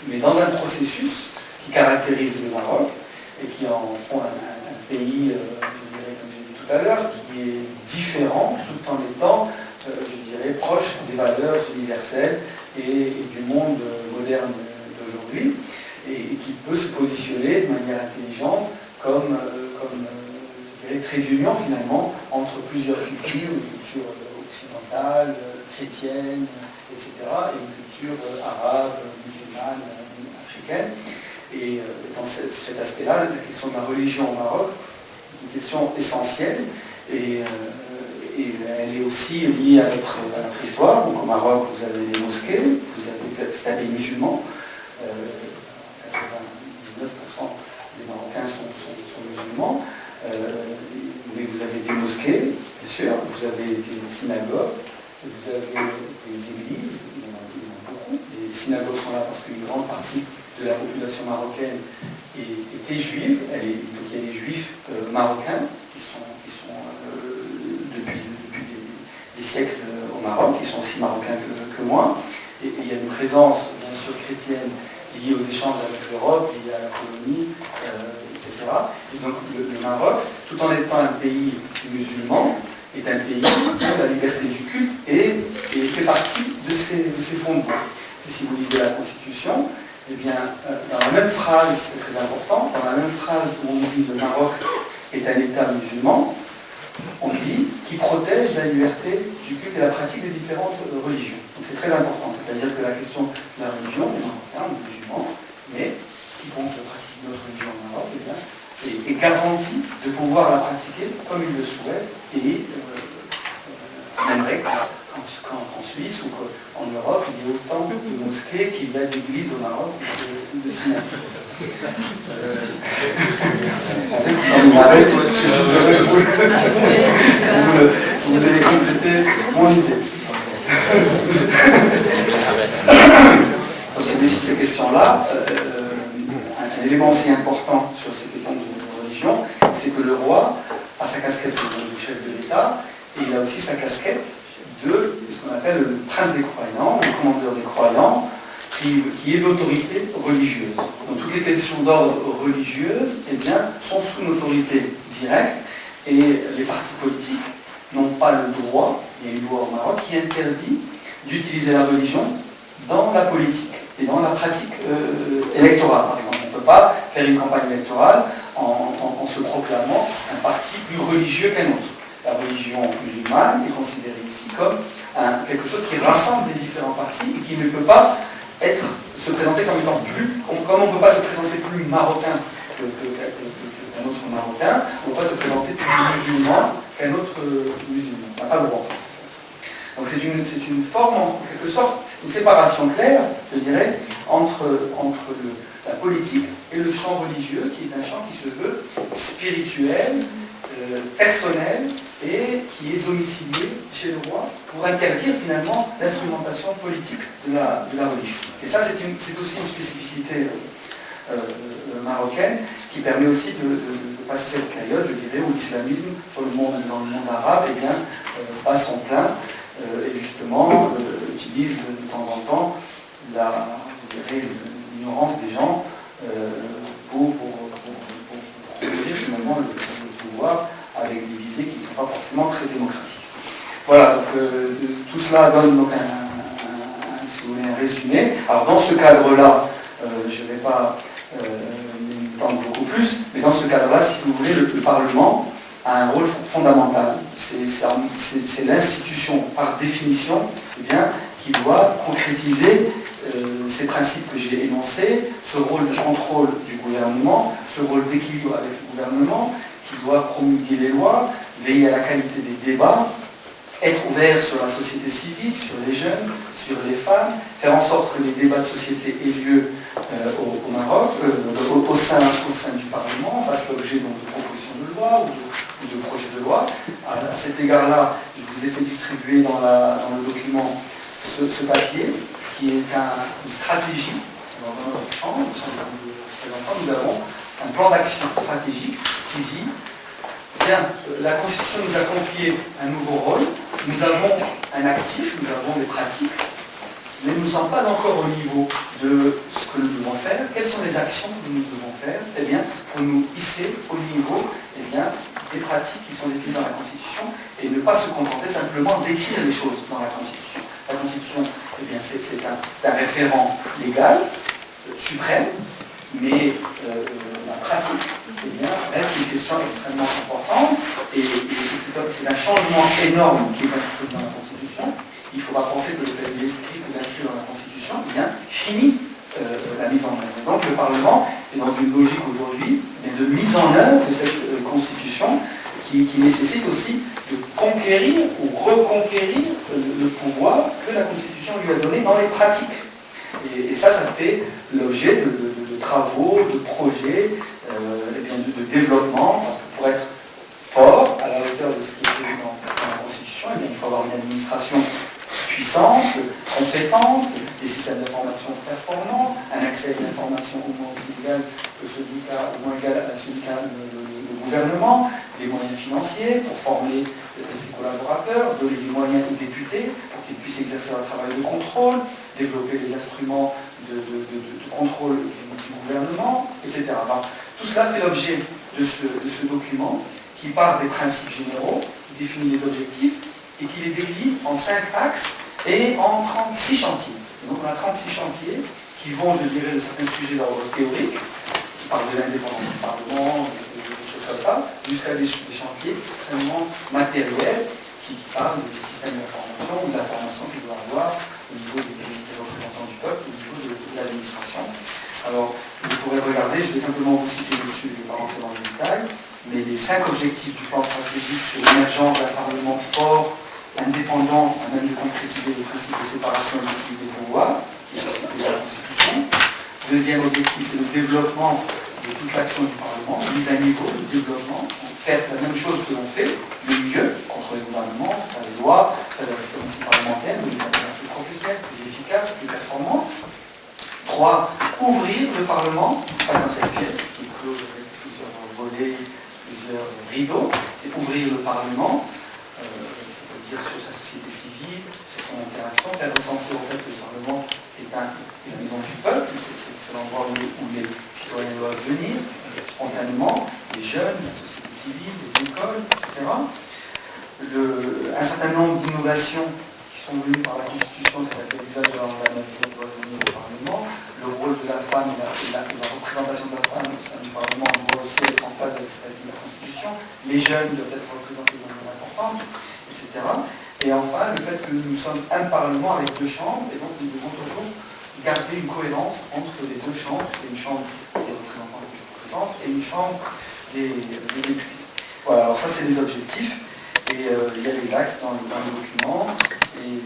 A: mais dans un processus qui caractérise le Maroc, et qui en font un pays, je dirais, comme j'ai dit tout à l'heure, qui est différent, tout en étant, je dirais, proche des valeurs universelles et du monde moderne d'aujourd'hui, et qui peut se positionner de manière intelligente comme je dirais, trait d'union finalement entre plusieurs cultures, une culture occidentale, chrétienne, etc., et une culture arabe, musulmane, africaine. Et dans cet aspect-là, la question de la religion au Maroc est une question essentielle, et elle est aussi liée à notre histoire. Donc au Maroc, vous avez des mosquées, c'est un pays musulman, 99% des Marocains sont musulmans, mais vous avez des mosquées, bien sûr, vous avez des synagogues, vous avez des églises, il y en a beaucoup. Les synagogues sont là parce qu'une grande partie de la population marocaine était juive, donc il y a des juifs marocains qui sont depuis des siècles au Maroc, qui sont aussi marocains que moi, et il y a une présence bien sûr chrétienne liée aux échanges avec l'Europe, liée à la colonie, etc. Et donc le Maroc, tout en étant un pays musulman, est un pays où la liberté du culte et fait partie de ses fondements. Et si vous lisez la Constitution, eh bien, dans la même phrase, c'est très important, dans la même phrase où on dit le Maroc est un État musulman, on dit qu'il protège la liberté du culte et la pratique des différentes religions. Donc c'est très important, c'est-à-dire que la question de la religion, les Marocains, les musulmans, mais quiconque pratique notre religion au Maroc, eh bien, est garantie de pouvoir la pratiquer comme il le souhaite, et on aimerait qu'en Suisse ou qu'en Europe, il y ait autant de mosquées qu'il y a d'églises au Maroc ou de synagogues. Vous allez compléter mon idée. Donc, sur ces questions-là, un élément aussi important sur ces questions de religion, c'est que le roi a sa casquette de chef de l'État, et il a aussi sa casquette de ce qu'on appelle le prince des croyants, le commandeur des croyants, qui est l'autorité religieuse. Donc toutes les questions d'ordre religieuse, eh bien, sont sous une autorité directe, et les partis politiques n'ont pas le droit, il y a une loi au Maroc qui interdit d'utiliser la religion dans la politique et dans la pratique électorale. Par exemple, on ne peut pas faire une campagne électorale en se proclamant un parti plus religieux qu'un autre. La religion musulmane est considérée ici comme quelque chose qui rassemble les différents partis et qui ne peut pas se présenter comme étant plus, comme on ne peut pas se présenter plus marocain qu'un autre marocain, on ne peut pas se présenter plus musulman qu'un autre musulman. On n'a pas le droit. Donc c'est une forme, en quelque sorte, une séparation claire, je dirais, entre la politique et le champ religieux, qui est un champ qui se veut spirituel, personnel, et qui est domicilié chez le roi pour interdire finalement l'instrumentation politique de la religion. Et ça, c'est aussi une spécificité marocaine qui permet aussi de passer cette période, je dirais, où l'islamisme dans le monde arabe, eh bien, bat son plein et justement utilise de temps en temps l'ignorance des gens pour produire finalement le pouvoir avec des visées qui ne sont pas forcément très démocratiques. Voilà, donc tout cela donne donc si vous voulez, un résumé. Alors dans ce cadre-là, je ne vais pas m'étendre beaucoup plus, mais dans ce cadre-là, si vous voulez, le Parlement a un rôle fondamental. C'est l'institution, par définition, eh bien, qui doit concrétiser ces principes que j'ai énoncés, ce rôle de contrôle du gouvernement, ce rôle d'équilibre avec le gouvernement, qui doit promulguer les lois, veiller à la qualité des débats, être ouvert sur la société civile, sur les jeunes, sur les femmes, faire en sorte que les débats de société aient lieu au Maroc, au sein du Parlement, fassent l'objet de propositions de loi ou de projets de loi. À cet égard-là, je vous ai fait distribuer dans le document ce papier, qui est une stratégie, dans notre chambre, 2023, nous avons un plan d'action stratégique qui dit, bien, la Constitution nous a confié un nouveau rôle, nous avons un actif, nous avons des pratiques, mais nous ne sommes pas encore au niveau de ce que nous devons faire. Quelles sont les actions que nous devons faire? Eh bien, pour nous hisser au niveau des pratiques qui sont définies dans la Constitution et ne pas se contenter simplement d'écrire les choses dans la Constitution. La Constitution, eh bien, c'est un référent légal, suprême, mais la pratique reste une question extrêmement importante et c'est un changement énorme qui est inscrit dans la Constitution. Il ne faut pas penser que le fait d'inscrire dans la Constitution finit la mise en œuvre. Donc le Parlement est dans une logique aujourd'hui de mise en œuvre de cette Constitution qui nécessite aussi de conquérir ou reconquérir le pouvoir que la Constitution lui a donné dans les pratiques. Et ça fait l'objet de travaux, de projets, de développement, parce que pour être fort, à la hauteur de ce qui est prévu dans la Constitution, il faut avoir une administration puissante, compétente, des systèmes d'information performants, un accès à une information au moins aussi égal que au moins égal à celui qu'a le gouvernement, des moyens financiers pour former ses collaborateurs, donner des moyens aux députés pour qu'ils puissent exercer un travail de contrôle, développer des instruments de contrôle du gouvernement, etc. Alors, tout cela fait l'objet de ce document qui part des principes généraux, qui définit les objectifs et qui les décline en 5 axes et en 36 chantiers. Et donc on a 36 chantiers qui vont, je dirais, de certains sujets d'ordre théorique, qui parlent de l'indépendance du Parlement, des choses comme ça, jusqu'à des chantiers extrêmement matériels qui parlent des systèmes d'information ou de l'information qu'il doit avoir au niveau des représentants du peuple, au niveau de l'administration. Alors, vous pourrez regarder, je vais simplement vous citer dessus, je ne vais pas rentrer dans les détails, mais les 5 objectifs du plan stratégique, c'est l'émergence d'un Parlement fort, indépendant, à même de concrétiser les principes de séparation et d'équilibre des pouvoirs, qui est stipulé dans la Constitution. Deuxième objectif, c'est le développement de toute l'action du Parlement, mise à niveau, le développement, faire la même chose que l'on fait, mais mieux, contre les gouvernements, faire les lois, faire la diplomatie parlementaire, mais les affaires plus professionnelles, plus efficaces, plus performantes. 3. Ouvrir le Parlement, pas dans cette pièce, qui est close avec plusieurs volets, plusieurs rideaux, et ouvrir le Parlement, c'est-à-dire sur sa société civile, sur son interaction, faire ressentir au fait que le Parlement est la maison du peuple, c'est l'endroit où les citoyens doivent venir spontanément, les jeunes, la société civile, les écoles, etc. Un certain nombre d'innovations qui sont venues par la Constitution, c'est-à-dire l'usage de l'euthanasie doit venir au Parlement, le rôle de la femme et la représentation de la femme au sein du Parlement doit aussi être en phase avec ce qu'a dit la Constitution, les jeunes doivent être représentés de manière importante, etc. Et enfin, le fait que nous sommes un Parlement avec 2 chambres, et donc nous devons toujours garder une cohérence entre les 2 chambres, une chambre des représentants que je représente et une chambre des députés. Voilà, alors ça c'est les objectifs, et il y a des axes dans le document, et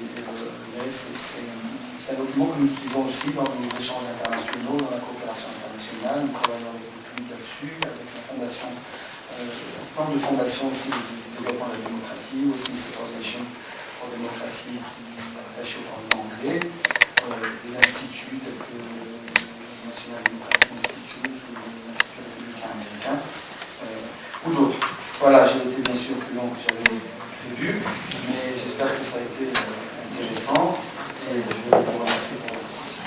A: c'est un document que nous utilisons aussi dans nos échanges internationaux, dans la coopération internationale, nous travaillons avec le public là-dessus, avec la fondation, un certain nombre de fondations aussi du développement de la démocratie, aussi Smith Foundation pour la démocratie qui est attachée au Parlement anglais, des instituts tels que le National Democratic Institute ou l'Institut républicain américain, ou d'autres. Voilà, j'ai été bien sûr plus long que j'avais prévu, mais j'espère que ça a été intéressant et je vais vous remercier pour votre attention.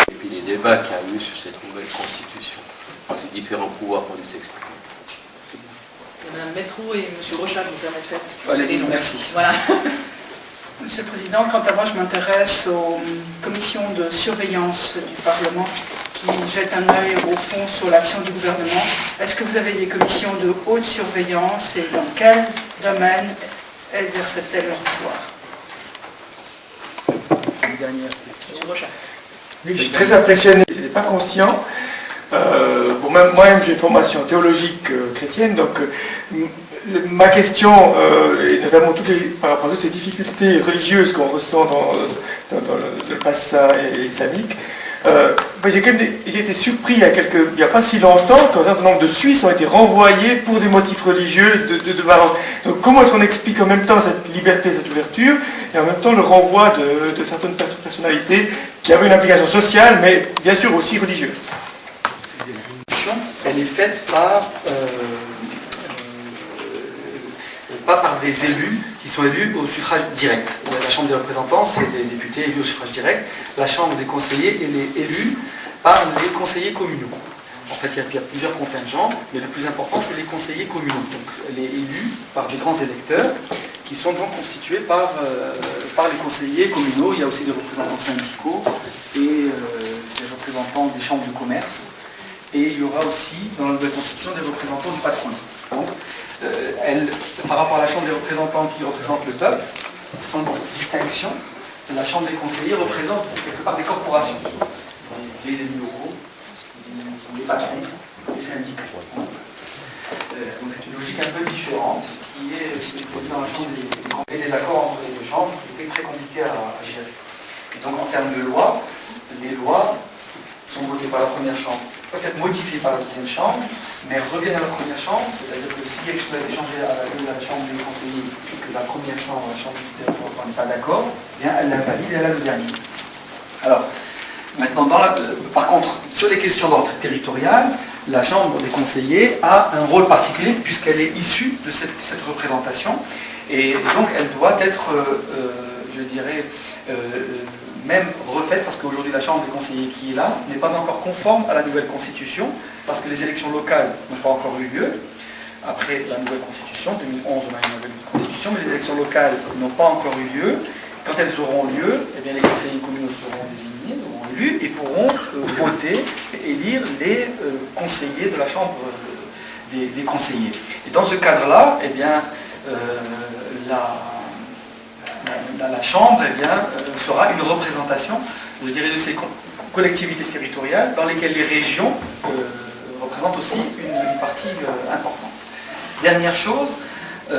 C: Et puis les débats qu'il y a eu sur cette nouvelle constitution, quand les différents pouvoirs ont dû s'exprimer.
B: Mme Métro et M. Rochat nous permettent de faire.
A: Allez, merci.
B: Voilà.
D: Monsieur le Président, quant à moi, je m'intéresse aux commissions de surveillance du Parlement qui jettent un œil au fond sur l'action du gouvernement. Est-ce que vous avez des commissions de haute surveillance et dans quel domaine exercent-elles leur pouvoir?
E: Une dernière question.
B: M. Rochat.
E: Oui, je suis très impressionné, je n'étais pas conscient. Moi-même, j'ai une formation théologique chrétienne, donc ma question, et notamment par rapport à toutes ces difficultés religieuses qu'on ressent dans le bassin islamique, J'ai été surpris il n'y a pas si longtemps qu'un certain nombre de Suisses ont été renvoyés pour des motifs religieux de Valence. Donc comment est-ce qu'on explique en même temps cette liberté, cette ouverture, et en même temps le renvoi de certaines personnalités qui avaient une implication sociale, mais bien sûr aussi religieuse?
A: Elle est faite pas par des élus qui sont élus au suffrage direct. La Chambre des représentants, c'est des députés élus au suffrage direct. La Chambre des conseillers, elle est élue par les conseillers communaux. En fait, il y a plusieurs contingents, mais le plus important, c'est les conseillers communaux. Donc, elle est élue par des grands électeurs qui sont donc constitués par les conseillers communaux. Il y a aussi des représentants syndicaux et des représentants des chambres de commerce. Et il y aura aussi, dans la nouvelle constitution, des représentants du patronat. Donc, par rapport à la Chambre des représentants qui représente le peuple, sans distinction, la Chambre des conseillers représente quelque part des corporations, des élus locaux, des patrons, des syndicats. Donc c'est une logique un peu différente qui est produite dans la Chambre des accords entre les deux chambres, qui est très compliqué à gérer. Et donc en termes de loi, les lois sont votées par la première chambre, peut-être modifiées par la deuxième chambre, mais reviennent à la première chambre, c'est-à-dire que si quelque chose a été changé à la chambre des conseillers et que la première chambre, la chambre des représentants n'est pas d'accord, bien elle l'invalide et elle a le dernier. Alors, maintenant, par contre, sur les questions d'ordre territorial, la Chambre des conseillers a un rôle particulier puisqu'elle est issue de cette représentation et donc elle doit être, je dirais, même refaite parce qu'aujourd'hui la Chambre des conseillers qui est là n'est pas encore conforme à la nouvelle constitution parce que les élections locales n'ont pas encore eu lieu. Après la nouvelle constitution, 2011 on a une nouvelle constitution, mais les élections locales n'ont pas encore eu lieu. Quand elles auront lieu, eh bien, les conseillers communaux seront désignés, seront élus et pourront voter et élire les conseillers de la Chambre des conseillers. Et dans ce cadre-là, eh bien, la Chambre eh bien, sera une représentation, je dirais, de ces collectivités territoriales dans lesquelles les régions représentent aussi une partie importante. Dernière chose,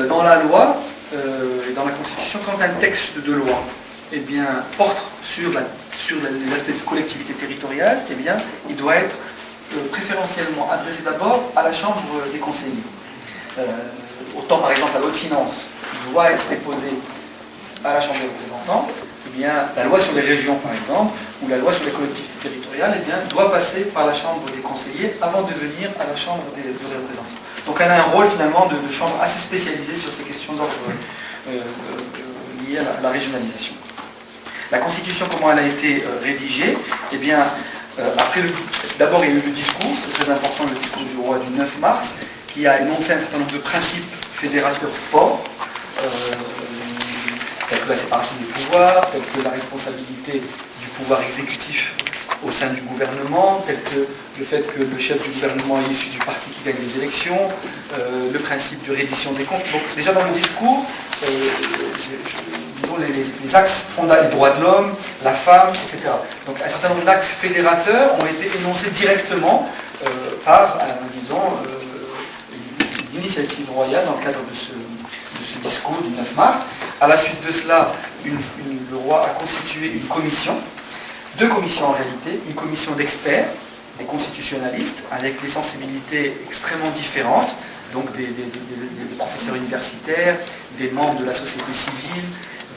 A: dans la loi, et dans la Constitution, quand un texte de loi eh bien, porte sur les aspects de collectivité territoriale, eh bien, il doit être préférentiellement adressé d'abord à la Chambre des conseillers. Autant par exemple la loi de finances doit être déposée à la Chambre des représentants, eh bien, la loi sur les régions par exemple, ou la loi sur les collectivités territoriales, eh bien, doit passer par la Chambre des conseillers avant de venir à la Chambre des représentants. Donc elle a un rôle finalement de chambre assez spécialisée sur ces questions d'ordre liées à la régionalisation. La Constitution, comment elle a été rédigée? Eh bien, d'abord il y a eu le discours, c'est très important, le discours du roi du 9 mars, qui a énoncé un certain nombre de principes fédérateurs forts, tels que la séparation des pouvoirs, tels que la responsabilité du pouvoir exécutif au sein du gouvernement, tel que le fait que le chef du gouvernement est issu du parti qui gagne les élections, le principe de reddition des comptes. Donc déjà dans le discours, disons les axes fondateurs, les droits de l'homme, la femme, etc. Donc un certain nombre d'axes fédérateurs ont été énoncés directement par, disons, une initiative royale dans le cadre de ce discours du 9 mars. À la suite de cela, le roi a constitué une commission, deux commissions en réalité, une commission d'experts, des constitutionnalistes, avec des sensibilités extrêmement différentes, donc des professeurs universitaires, des membres de la société civile,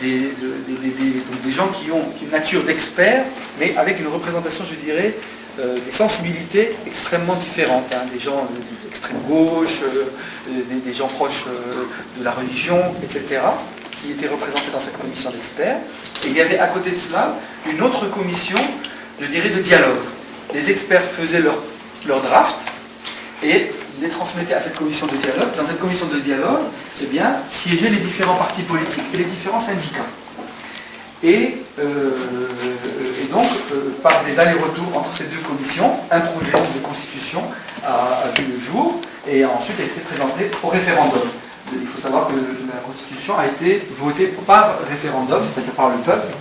A: des gens qui ont une nature d'experts, mais avec une représentation, je dirais, des sensibilités extrêmement différentes, hein, des gens d'extrême gauche, des gens proches de la religion, etc., qui étaient représentés dans cette commission d'experts. Et il y avait à côté de cela une autre commission, je dirais, de dialogue. Les experts faisaient leur draft et les transmettaient à cette commission de dialogue. Dans cette commission de dialogue, eh bien, siégeaient les différents partis politiques et les différents syndicats. Et donc, par des allers-retours entre ces deux commissions, un projet de constitution a vu le jour et ensuite a été présenté au référendum. Il faut savoir que la Constitution a été votée par référendum, c'est-à-dire par le peuple,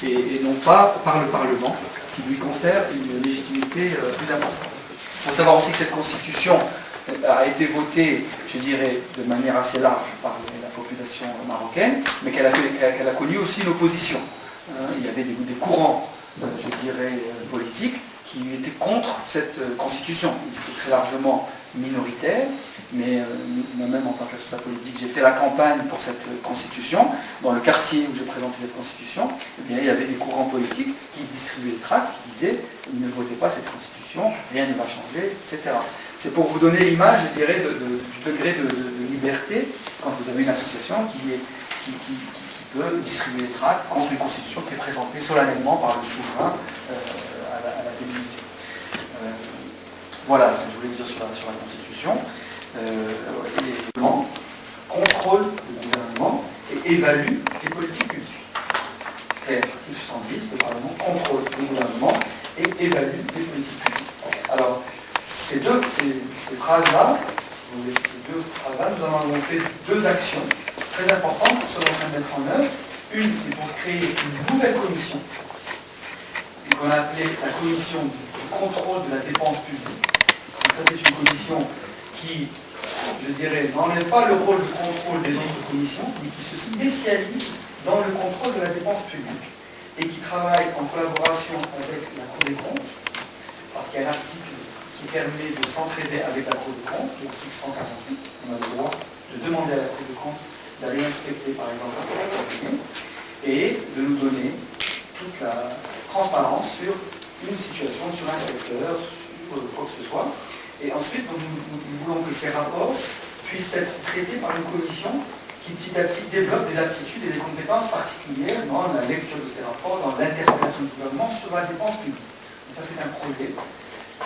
A: et non pas par le Parlement, ce qui lui confère une légitimité plus importante. Il faut savoir aussi que cette Constitution a été votée, je dirais, de manière assez large par la population marocaine, mais qu'elle a connu aussi l'opposition. Il y avait des courants je dirais, politiques qui étaient contre cette constitution. Ils étaient très largement minoritaires, mais moi-même en tant que responsable politique, j'ai fait la campagne pour cette constitution. Dans le quartier où je présentais cette constitution, eh bien, il y avait des courants politiques qui distribuaient des tracts, qui disaient « ne votez pas cette constitution, rien ne va changer, etc. » C'est pour vous donner l'image, je dirais, du degré de liberté quand vous avez une association qui peut distribuer des tracts contre une constitution qui est présentée solennellement par le souverain à la télévision. Voilà ce que je voulais dire sur la constitution. Et contrôle le gouvernement et évalue les politiques publiques. Article 70, le Parlement contrôle le gouvernement et évalue les politiques publiques. Alors, ces phrases-là, si vous voulez, ces deux phrases-là, nous en avons fait deux actions très importantes pour ce qu'on est en train de mettre en œuvre. Une, c'est pour créer une nouvelle commission, qu'on a appelée la commission du contrôle de la dépense publique. Donc ça, c'est une commission qui, je dirais, n'enlève pas le rôle de contrôle des autres commissions, mais qui se spécialise dans le contrôle de la dépense publique et qui travaille en collaboration avec la Cour des comptes, parce qu'il y a un article qui permet de s'entraider avec la Cour des comptes, qui est l'article 148. On a le droit de demander à la Cour des comptes d'aller inspecter, par exemple, la comptabilité et de nous donner toute la transparence sur une situation, sur un secteur, sur quoi que ce soit. Et ensuite, nous voulons que ces rapports puissent être traités par une commission qui petit à petit développe des aptitudes et des compétences particulières dans la lecture de ces rapports, dans l'interpellation du gouvernement sur la dépense publique. Donc ça, c'est un projet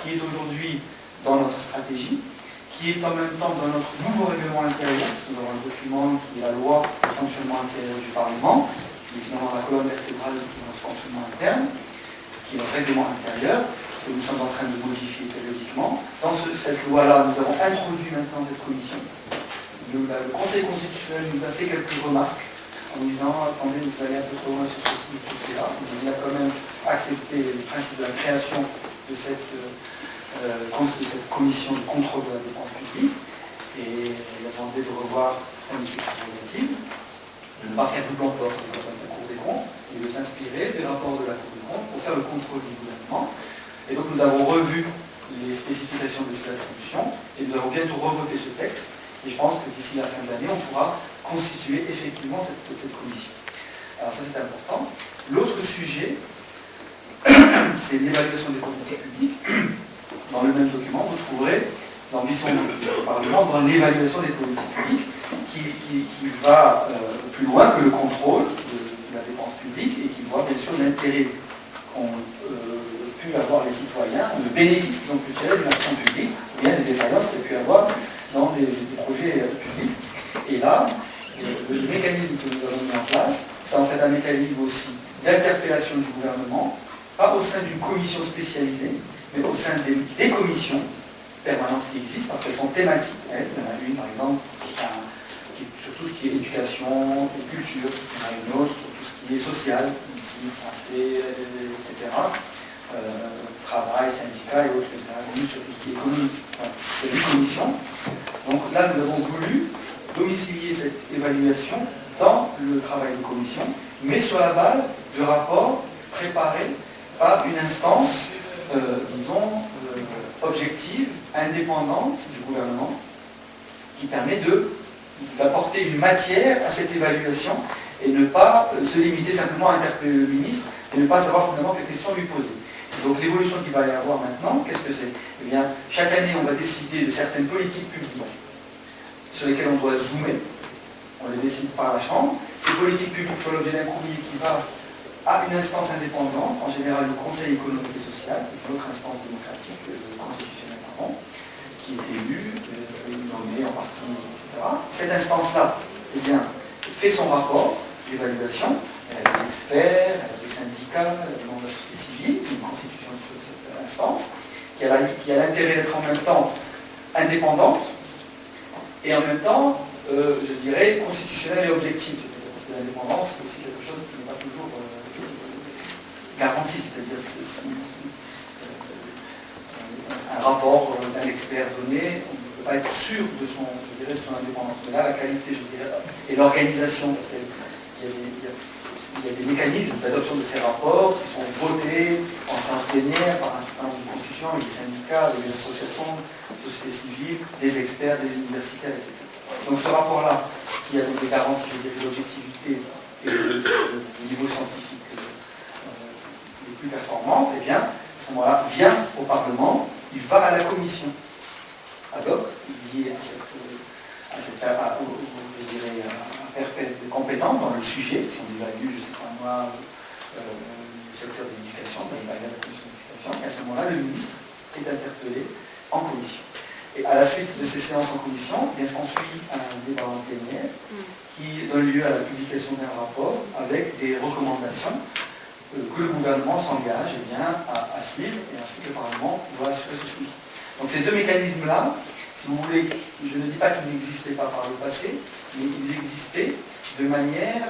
A: qui est aujourd'hui dans notre stratégie, qui est en même temps dans notre nouveau règlement intérieur, parce que nous avons un document qui est la loi de fonctionnement intérieur du Parlement, qui est finalement la colonne vertébrale de notre fonctionnement interne, qui est notre règlement intérieur, que nous sommes en train de modifier périodiquement. Dans cette loi-là, nous avons introduit maintenant cette commission. Le Conseil constitutionnel nous a fait quelques remarques en disant « attendez, vous allez un peu trop loin sur ceci ou sur cela ». Il a quand même accepté le principe de la création de cette commission de contrôle de la dépense publique et il a demandé de revoir certaines de ses prérogatives, de ne pas faire du blanc port de la Cour des comptes et de s'inspirer des rapports de la Cour des comptes pour faire le contrôle du gouvernement. Et donc nous avons revu les spécifications de ces attributions et nous allons bientôt revoter ce texte. Et je pense que d'ici la fin de l'année, on pourra constituer effectivement cette commission. Alors ça, c'est important. L'autre sujet, c'est l'évaluation des politiques publiques. Dans le même document, vous trouverez l'ambition du Parlement dans l'évaluation des politiques publiques qui va plus loin que le contrôle de la dépense publique et qui voit bien sûr l'intérêt qu'ont pu avoir les citoyens, le bénéfice qu'ils ont pu tirer d'une action publique, ou bien des défaillances qu'il y a pu avoir dans des projets publics. Et là, le mécanisme que nous avons mis en place, c'est en fait un mécanisme aussi d'interpellation du gouvernement, pas au sein d'une commission spécialisée, mais au sein des commissions permanentes qui existent, parce qu'elles sont thématiques. Il y en a une, par exemple, qui est sur tout ce qui est éducation, culture. Il y en a une autre sur tout ce qui est social, médecine, santé, etc. Travail, syndicat et autres. Il y en a une sur tout ce qui est économique. Voilà. C'est une commission. Donc là, nous avons voulu domicilier cette évaluation dans le travail de commission, mais sur la base de rapports préparés par une instance, disons, objective, indépendante du gouvernement, qui permet d'apporter une matière à cette évaluation et ne pas se limiter simplement à interpeller le ministre et ne pas savoir finalement quelles questions lui poser. Donc l'évolution qu'il va y avoir maintenant, qu'est-ce que c'est? Eh bien, chaque année, on va décider de certaines politiques publiques sur lesquelles on doit zoomer. On les décide par la Chambre. Ces politiques publiques font l'objet d'un courrier qui va à une instance indépendante, en général le Conseil économique et social, qui est une autre instance démocratique, constitutionnelle, qui est élue, nommée en partie, etc. Cette instance-là, eh bien, fait son rapport d'évaluation. Elle a des experts, elle a des syndicats, elle a des membres de la société civile, une constitution de cette instance, qui a l'intérêt d'être en même temps indépendante et en même temps, je dirais, constitutionnelle et objective. C'est-à-dire parce que l'indépendance, c'est aussi quelque chose qui n'est pas toujours garanti, c'est-à-dire un rapport d'un expert donné, on ne peut pas être sûr de son indépendance. Mais là, la qualité, je dirais, et l'organisation, parce qu'il y a il y a des mécanismes d'adoption de ces rapports qui sont votés en séance plénière par un certain nombre de constituants, avec des syndicats, avec des associations, société civile, des experts, des universitaires, etc. Donc ce rapport-là, qui a donc des garanties, je dirais, d'objectivité et de niveau scientifique les plus performantes, eh bien, à ce moment-là, vient au Parlement, il va à la commission ad hoc, liée à un compétent dans le sujet, si on évalue, je ne sais pas moi, le secteur de l'éducation, ben, il va aller à la commission d'éducation, et à ce moment-là, le ministre est interpellé en commission. Et à la suite de ces séances en commission, bien s'ensuit un débat en plénière qui donne lieu à la publication d'un rapport avec des recommandations que le gouvernement s'engage à suivre, et ensuite le Parlement doit assurer ce suivi. Donc ces deux mécanismes-là, si vous voulez, je ne dis pas qu'ils n'existaient pas par le passé, mais ils existaient de manière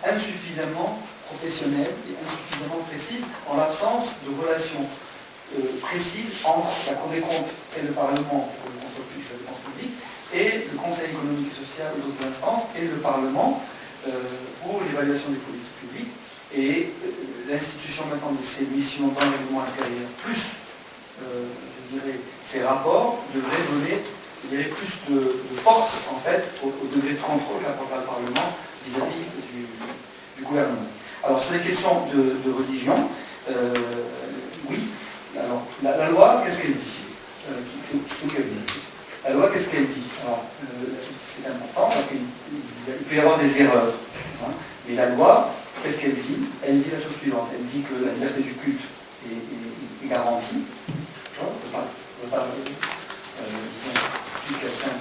A: insuffisamment professionnelle et insuffisamment précise, en l'absence de relations précises entre la Cour des comptes et le Parlement pour le contrôle public de la dépense publique, et le Conseil économique et social ou d'autres instances, et le Parlement pour l'évaluation des politiques publiques. Et l'institution maintenant de ces missions dans le règlement intérieur, plus, je dirais, ces rapports, devrait donner, je dirais, plus de force, en fait, au degré de contrôle qu'apportera le Parlement vis-à-vis du gouvernement. Alors, sur les questions de religion, oui. Alors, la loi, qu'est-ce qu'elle dit La loi, qu'est-ce qu'elle dit? Alors, c'est important parce qu'il peut y avoir des erreurs. Hein, mais la loi, qu'est-ce qu'elle dit? Elle dit la chose suivante. Elle dit que la liberté du culte est garantie. On ne peut pas disons, quelqu'un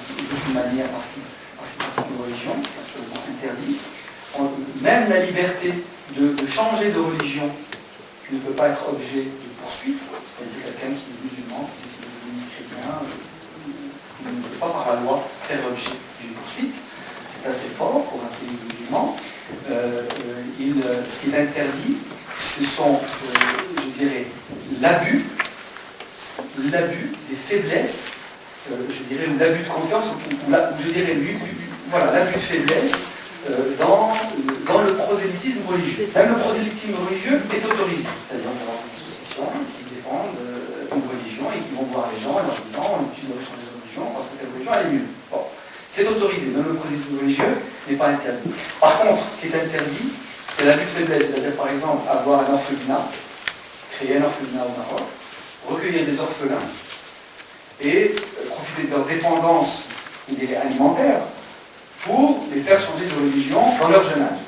A: d'une manière parce qu'il pratique une religion, c'est absolument interdit. Même la liberté de changer de religion ne peut pas être objet de poursuite, c'est-à-dire quelqu'un qui est musulman, qui décide de devenir chrétien, il ne peut pas par la loi faire l'objet d'une poursuite. C'est assez fort pour un pays musulman. Ce qui est interdit, ce sont, je dirais, l'abus des faiblesses, je dirais, ou l'abus de confiance, ou je dirais, voilà, l'abus de faiblesse dans le prosélytisme religieux. Même le prosélytisme religieux est autorisé. C'est-à-dire on va avoir des associations qui défendent une religion et qui vont voir les gens en leur disant tu devrais changer de religion parce que telle religion elle est mieux. Bon. C'est autorisé, même le prosélytisme religieux n'est pas interdit. Par contre, ce qui est interdit, c'est l'abus de faiblesse, c'est-à-dire par exemple avoir un orphelinat, créer un orphelinat au Maroc, recueillir des orphelins et profiter de leur dépendance, je dirais, alimentaire, pour les faire changer de religion dans leur jeune âge.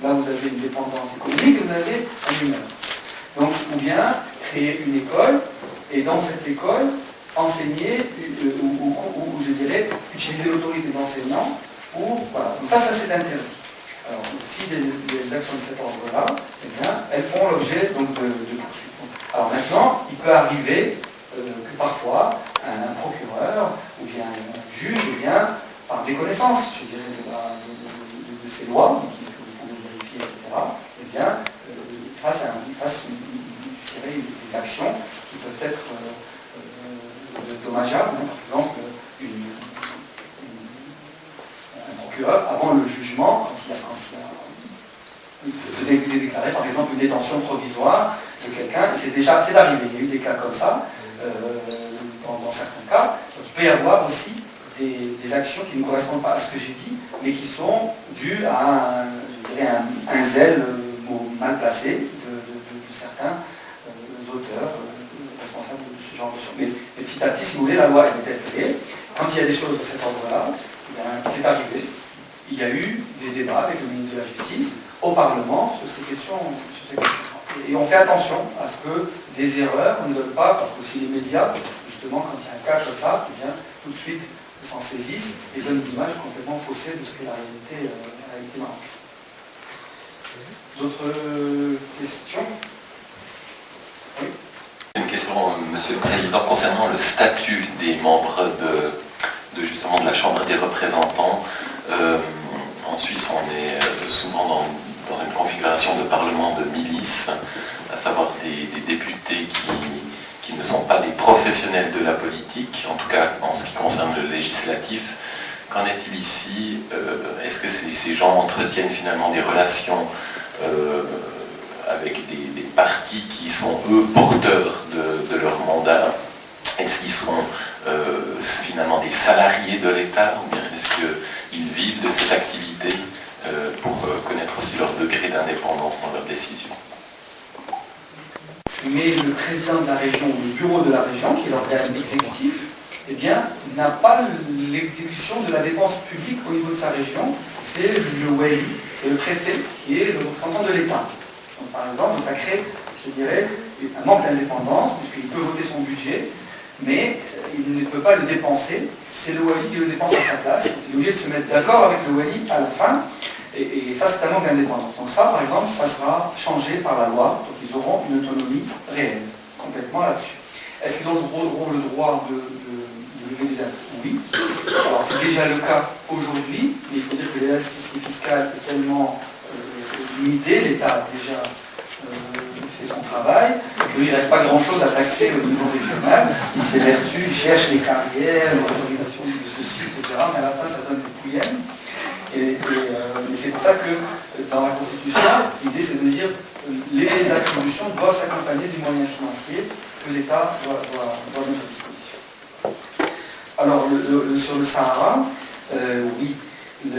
A: Là, vous avez une dépendance économique et vous avez un humeur. Donc, ou bien créer une école, et dans cette école, enseigner, ou je dirais, utiliser l'autorité d'enseignant pour... Voilà. Donc ça c'est interdit. Alors, si des actions de cet ordre-là, eh bien, elles font l'objet donc de poursuites. Alors maintenant, il peut arriver que parfois, un procureur, ou bien un juge, ou bien par méconnaissance, je dirais, de ces lois, que vous pouvez vérifier, etc., eh bien, fasse je dirais, des actions qui peuvent être dommageables. Par exemple, un procureur, avant le jugement, quand il a déclaré, par exemple, une détention provisoire de quelqu'un, c'est arrivé, il y a eu des cas comme ça, dans certains cas, donc il peut y avoir aussi des actions qui ne correspondent pas à ce que j'ai dit, mais qui sont dues à un zèle mal placé de certains auteurs responsables de ce genre de choses. Mais petit à petit, si vous voulez, la loi est telle qu'elle est. Quand il y a des choses de cet ordre-là, c'est arrivé. Il y a eu des débats avec le ministre de la Justice au Parlement sur ces questions. Et on fait attention à ce que des erreurs ne donnent pas, parce que aussi les médias, justement, quand il y a un cas comme ça, eh bien, tout de suite, s'en saisissent et donnent une image complètement faussée de ce qu'est la réalité marocaine. D'autres questions? Oui.
F: Une question, Monsieur le Président, concernant le statut des membres justement de la Chambre des représentants. En Suisse, on est souvent dans une configuration de parlement de milice, à savoir des députés qui ne sont pas des professionnels de la politique, en tout cas en ce qui concerne le législatif, Qu'en est-il ici? Est-ce que ces gens entretiennent finalement des relations avec des partis qui sont, eux, porteurs de leur mandat? Est-ce qu'ils sont finalement des salariés de l'État, ou bien est-ce qu'ils vivent de cette activité pour connaître aussi leur degré d'indépendance dans leurs décisions?
A: Mais le président de la région, ou le bureau de la région, qui est l'organe exécutif, eh bien, n'a pas l'exécution de la dépense publique au niveau de sa région. C'est le wali, c'est le préfet qui est le représentant de l'État. Donc, par exemple, ça crée, je dirais, un manque d'indépendance, puisqu'il peut voter son budget, mais il ne peut pas le dépenser. C'est le wali qui le dépense à sa place. Il est obligé de se mettre d'accord avec le wali à la fin. Et ça, c'est un manque d'indépendance. Donc ça, par exemple, ça sera changé par la loi. Donc ils auront une autonomie réelle, complètement là-dessus. Est-ce qu'ils auront le droit de lever des impôts? Oui. Alors c'est déjà le cas aujourd'hui, mais il faut dire que l'élasticité fiscale est tellement limitée, l'État a déjà fait son travail, qu'il ne reste pas grand-chose à taxer au niveau régional. Il s'évertue, il cherche les carrières, l'autorisation de ceci, etc. Mais à la fin, ça donne des pouyennes. Et c'est pour ça que dans la Constitution, l'idée c'est de dire les attributions doivent s'accompagner des moyens financiers que l'État doit mettre à disposition. Alors, sur le Sahara, oui, vous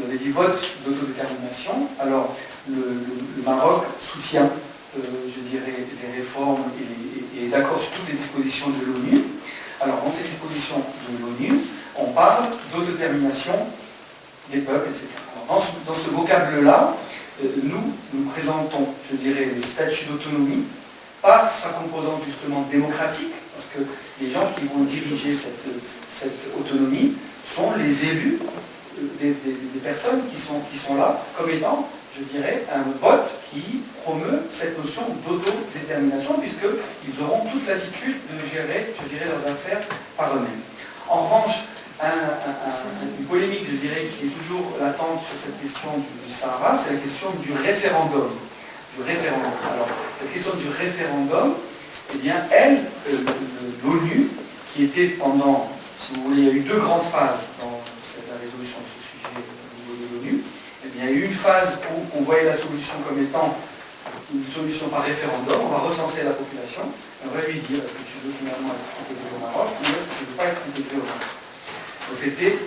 A: avez dit vote d'autodétermination. Alors, le Maroc soutient, je dirais, les réformes et est d'accord sur toutes les dispositions de l'ONU. Alors, dans ces dispositions de l'ONU, on parle d'autodétermination des peuples, etc. Alors, dans ce vocable-là, nous présentons, je dirais, le statut d'autonomie par sa composante justement démocratique, parce que les gens qui vont diriger cette autonomie sont les élus des personnes qui sont là comme étant, je dirais, un vote qui promeut cette notion d'autodétermination, puisqu'ils auront toute l'attitude de gérer, je dirais, leurs affaires par eux-mêmes. En revanche, une polémique, je dirais, qui est toujours latente sur cette question du Sahara, c'est la question du référendum. Alors, cette question du référendum, eh bien, l'ONU, qui était pendant, si vous voulez, il y a eu deux grandes phases dans la résolution de ce sujet au niveau de l'ONU. Eh bien, il y a eu une phase où on voyait la solution comme étant une solution par référendum, on va recenser la population, et on va lui dire est-ce que tu veux finalement être intégré au Maroc ou est-ce que tu ne veux pas être intégré au Maroc. Donc c'était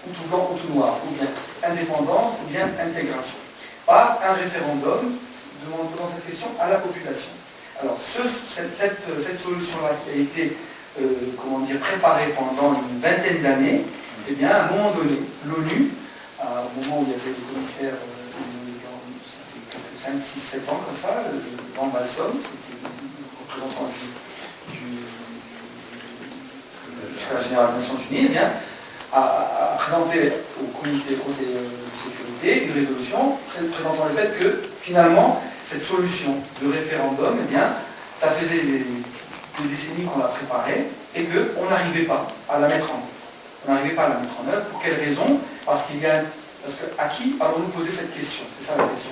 A: ou tout blanc ou tout noir, ou bien indépendance ou bien intégration. Par un référendum demandant cette question à la population. Alors cette solution-là qui a été préparée pendant une vingtaine d'années, eh bien à un moment donné, l'ONU, au moment où il y avait des commissaires, ça fait 5, 6, 7 ans comme ça, Van Balsom, c'était le représentant du secrétaire général des Nations Unies, eh bien, a présenté au comité Conseil de sécurité une résolution présentant le fait que finalement cette solution de référendum, eh bien, ça faisait des décennies qu'on la préparait et qu'on n'arrivait pas à la mettre en œuvre. On n'arrivait pas à la mettre en œuvre. Pour quelle raison? Parce qu'à qui allons-nous poser cette question? C'est ça la question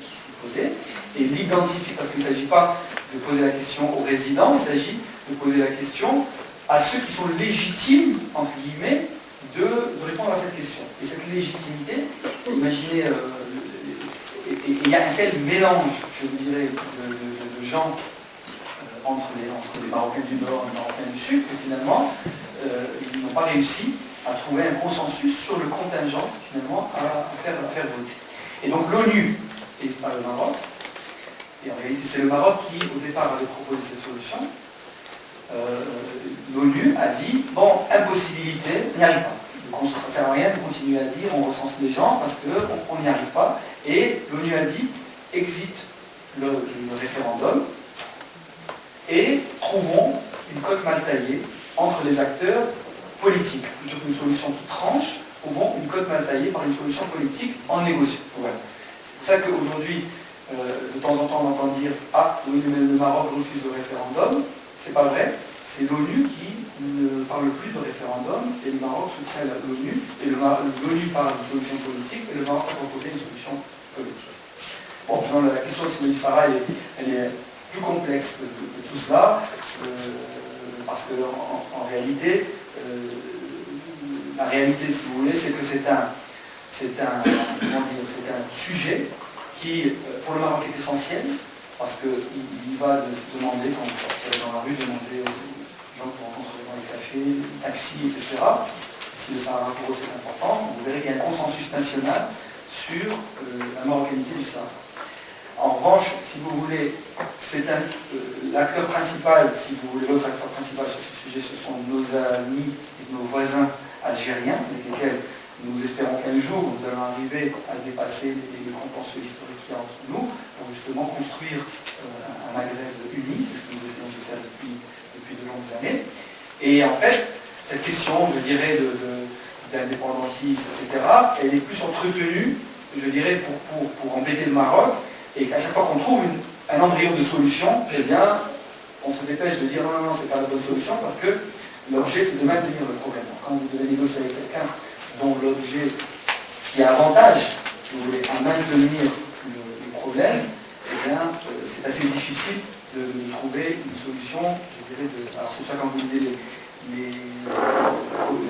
A: qui s'est posée. Et l'identifier, parce qu'il ne s'agit pas de poser la question aux résidents, il s'agit de poser la question à ceux qui sont légitimes, entre guillemets, de répondre à cette question. Et cette légitimité, imaginez, il y a un tel mélange, je dirais, de gens entre les Marocains du Nord et les Marocains du Sud, que finalement, ils n'ont pas réussi à trouver un consensus sur le contingent, finalement, à faire voter. Et donc l'ONU, et pas le Maroc, et en réalité c'est le Maroc qui, au départ, avait proposé cette solution. L'ONU a dit, bon, impossibilité, on n'y arrive pas. Ça ne sert à rien de continuer à dire, on recense les gens parce qu'on n'y arrive pas. Et l'ONU a dit, exit le référendum et trouvons une cote mal taillée entre les acteurs politiques. Plutôt qu'une solution qui tranche, trouvons une cote mal taillée par une solution politique en négociant. Voilà. C'est pour ça qu'aujourd'hui, de temps en temps, on entend dire « Ah, oui, mais le Maroc refuse le référendum ». C'est pas vrai, c'est l'ONU qui ne parle plus de référendum et le Maroc soutient l'ONU et l'ONU parle de solution politique et le Maroc a proposé une solution politique. Bon, la question du Sahara, elle est plus complexe que tout cela. parce que en réalité, la réalité, si vous voulez, c'est que c'est un sujet qui, pour le Maroc, est essentiel, parce qu'il va de se demander, quand vous sortirez dans la rue, demander aux gens que vous rencontrez dans les cafés, les taxis, etc. Si le Sahara pour eux c'est important, vous verrez qu'il y a un consensus national sur la marocanité du Sahara. En revanche, si vous voulez, l'acteur principal, si vous voulez, l'autre acteur principal sur ce sujet, ce sont nos amis et nos voisins algériens, avec lesquels nous espérons qu'un jour nous allons arriver à dépasser les contentieux historiques qu'il y a entre nous, pour justement construire un Maghreb uni, c'est ce que nous essayons de faire depuis de longues années. Et en fait, cette question, je dirais, d'indépendantisme, etc., elle est plus entretenue, je dirais, pour embêter le Maroc, et qu'à chaque fois qu'on trouve un embryon de solution, eh bien, on se dépêche de dire non, c'est pas la bonne solution, parce que l'objet, c'est de maintenir le problème. Donc, quand vous devez négocier avec quelqu'un dont l'objet qui a avantage, si vous voulez, à maintenir le problème, eh bien, c'est assez difficile de trouver une solution, je dirais, alors c'est ça quand vous lisez les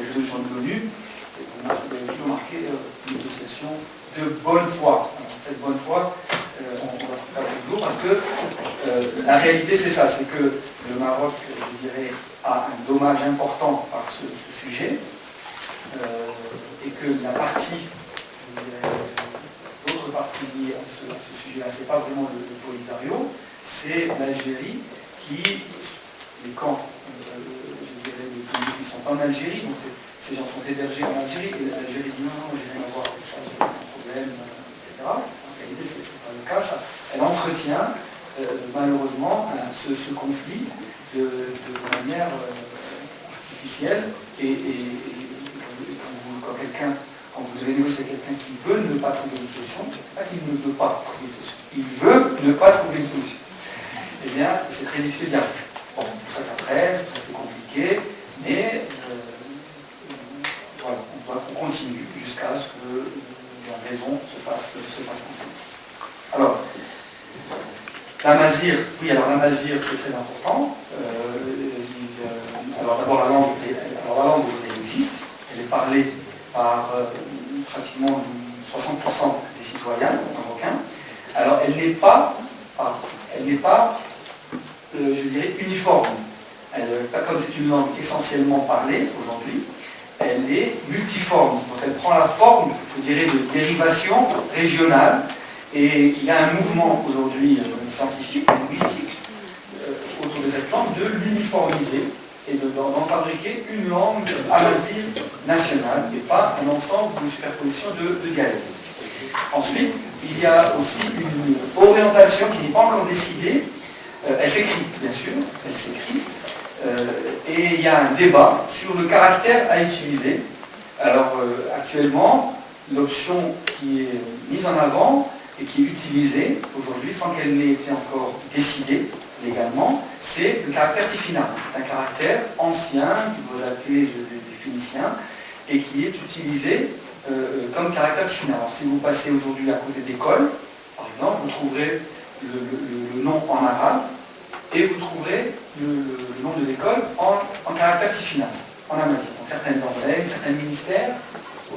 A: résolutions de l'ONU, vous avez plutôt marqué une négociation de bonne foi. Alors, cette bonne foi, on va faire toujours, parce que la réalité c'est ça, c'est que le Maroc, je dirais, a un dommage important par ce sujet, et que la partie, l'autre partie liée à ce sujet-là, c'est pas vraiment le Polisario, c'est l'Algérie qui, les camps, je dirais, qui sont en Algérie, donc ces gens sont hébergés en Algérie, et l'Algérie dit non, j'ai rien à voir avec ça, j'ai pas de problème, etc. En réalité, c'est pas le cas, ça. Elle entretient malheureusement ce conflit de manière artificielle, et quand vous devez négocier avec quelqu'un qui veut ne pas trouver une solution, pas qu'il ne veut pas trouver une solution, il veut ne pas trouver une solution. Eh bien, c'est très difficile d'y arriver. Bon, c'est pour ça que ça presse, pour ça que c'est compliqué, mais voilà, on continue jusqu'à ce que la raison se fasse entendre. Alors, la Mazir, oui, alors la Mazir, c'est très important. Alors d'abord, la langue aujourd'hui existe, elle est parlée par pratiquement 60% des citoyens marocains. Alors elle n'est pas, je dirais, uniforme. Comme c'est une langue essentiellement parlée aujourd'hui, elle est multiforme. Donc elle prend la forme, je dirais, de dérivation régionale. Et il y a un mouvement aujourd'hui scientifique, linguistique, autour de cette langue, de l'uniformiser et d'en fabriquer une langue amazigh nationale et pas un ensemble de superposition de dialectes. Ensuite, il y a aussi une orientation qui n'est pas encore décidée. Elle s'écrit, bien sûr, elle s'écrit. Et il y a un débat sur le caractère à utiliser. Alors, actuellement, l'option qui est mise en avant et qui est utilisée aujourd'hui, sans qu'elle n'ait été encore décidée légalement, c'est le caractère tifina. C'est un caractère ancien qui doit dater des Phéniciens et qui est utilisé comme caractère tifina. Alors si vous passez aujourd'hui à côté d'écoles, par exemple, vous trouverez le nom en arabe et vous trouverez le nom de l'école en caractère tifina, en amazigh. Donc certaines enseignes, certains ministères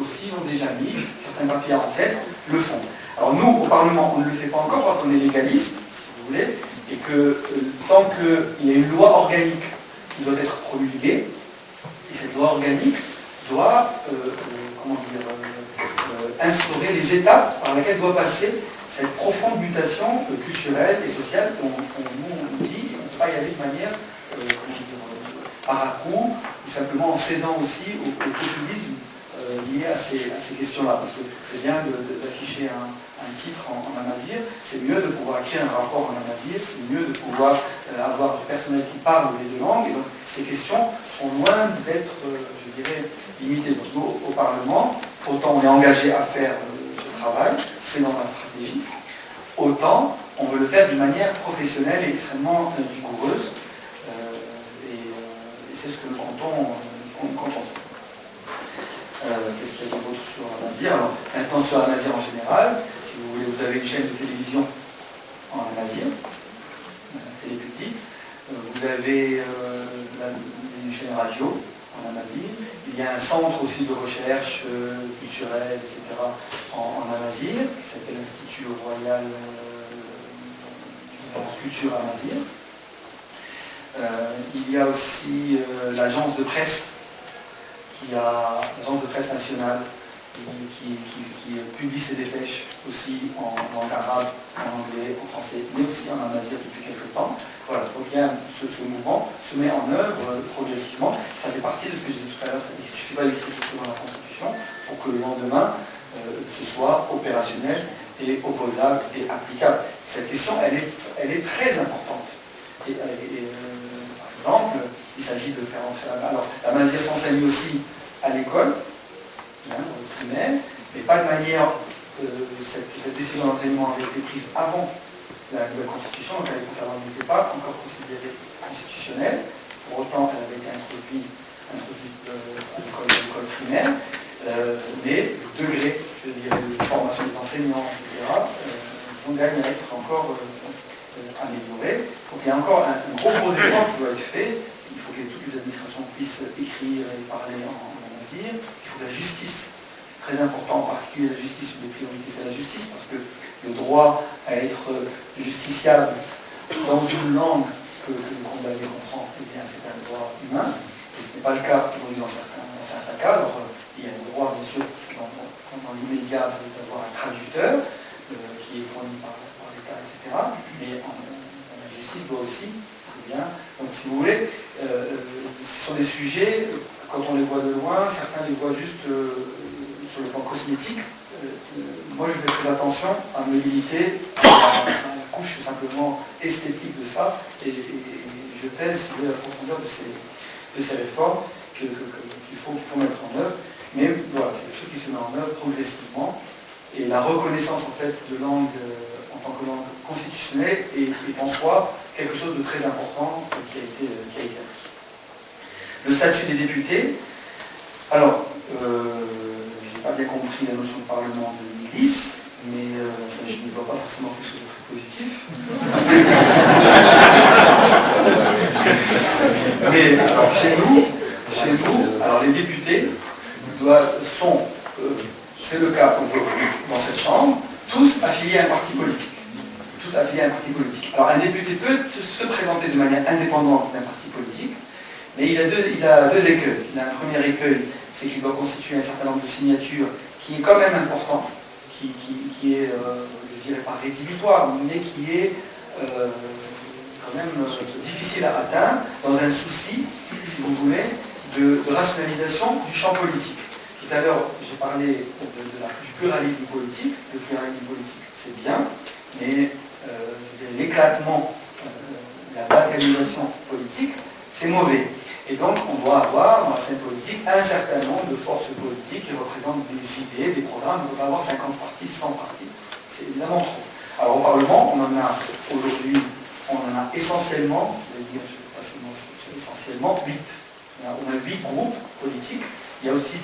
A: aussi l'ont déjà mis, certains papiers en tête le font. Alors nous, au Parlement, on ne le fait pas encore parce qu'on est légaliste, si vous voulez, et que tant qu'il y a une loi organique qui doit être promulguée, et cette loi organique doit instaurer les étapes par lesquelles doit passer cette profonde mutation culturelle et sociale qu'on nous dit, on ne peut pas y aller de manière par à-coup, ou simplement en cédant aussi au populisme lié à ces questions-là, parce que c'est bien d'afficher un titre en amazigh, c'est mieux de pouvoir écrire un rapport en amazigh, c'est mieux de pouvoir avoir du personnel qui parle les deux langues, et donc ces questions sont loin d'être, je dirais, limitées. Donc nous, au Parlement, autant on est engagé à faire ce travail, c'est dans la stratégie, autant on veut le faire d'une manière professionnelle et extrêmement rigoureuse, et c'est ce que nous comptons faire. Qu'est-ce qu'il y a d'autre sur Amazigh? Alors, maintenant sur Amazigh en général, si vous voulez, vous avez une chaîne de télévision en Amazigh, télé publique. Vous avez une chaîne radio en Amazigh. Il y a un centre aussi de recherche culturelle, etc. en Amazigh, qui s'appelle l'Institut Royal de Culture Amazigh. Il y a aussi l'agence de presse, l'agence de presse nationale, qui publie ses dépêches aussi en langue arabe, en anglais, en français, mais aussi en amazigh depuis quelques temps. Voilà, donc il y a ce mouvement se met en œuvre progressivement. Ça fait partie de ce que je disais tout à l'heure, c'est-à-dire qu'il ne suffit pas d'écrire quelque chose dans la Constitution pour que le lendemain, ce soit opérationnel et opposable et applicable. Cette question, elle est très importante. Par exemple, il s'agit de faire entrer alors l'amazigh s'enseigne aussi à l'école, dans le primaire, mais pas de manière. Cette décision d'entraînement avait été prise avant la nouvelle constitution, donc à l'époque elle n'était pas encore considérée constitutionnelle. Pour autant, elle avait été introduite à l'école primaire, mais le degré, je dirais, de formation des enseignants, etc., ils ont gagné à être encore améliorés. Donc il y a encore un gros effort qui doit être fait. Il faut que toutes les administrations puissent écrire et parler en amazigh. Il faut que la justice, c'est très important, en particulier la justice, une des priorités c'est la justice, parce que le droit à être justiciable dans une langue que le condamné comprend, eh bien c'est un droit humain, et ce n'est pas le cas aujourd'hui dans certains cas. Alors il y a le droit, bien sûr, dans l'immédiat d'avoir un traducteur qui est fourni par l'État, etc. Mais la justice doit aussi, eh bien, donc si vous voulez, ce sont des sujets, quand on les voit de loin, certains les voient juste sur le plan cosmétique. Moi je fais très attention à me limiter à la couche simplement esthétique de ça, et je pèse la profondeur de ces réformes qu'il faut mettre en œuvre. Mais voilà, c'est quelque chose qui se met en œuvre progressivement, et la reconnaissance en fait de langue en tant que langue constitutionnelle est en soi quelque chose de très important qui a été acquis. Le statut des députés, alors je n'ai pas bien compris la notion de parlement de milice, mais je ne vois pas forcément quelque chose de très positif. Mais alors chez nous, alors les députés sont, c'est le cas aujourd'hui dans cette chambre, tous affiliés à un parti politique. Tous affiliés à un parti politique. Alors un député peut se présenter de manière indépendante d'un parti politique, mais il a deux écueils. Il a un premier écueil, c'est qu'il doit constituer un certain nombre de signatures qui est quand même important, qui est, je dirais pas rédhibitoire, mais qui est quand même difficile à atteindre dans un souci, si vous voulez, de rationalisation du champ politique. Tout à l'heure, j'ai parlé du pluralisme politique. Le pluralisme politique, c'est bien, mais l'éclatement, la balkanisation politique, c'est mauvais. Et donc, on doit avoir dans la scène politique un certain nombre de forces politiques qui représentent des idées, des programmes. On ne peut pas avoir 50 partis, 100 partis. C'est évidemment trop. Alors, au Parlement, on en a aujourd'hui, essentiellement, je vais dire, je vais passer essentiellement 8. On a 8 groupes politiques. Il y a aussi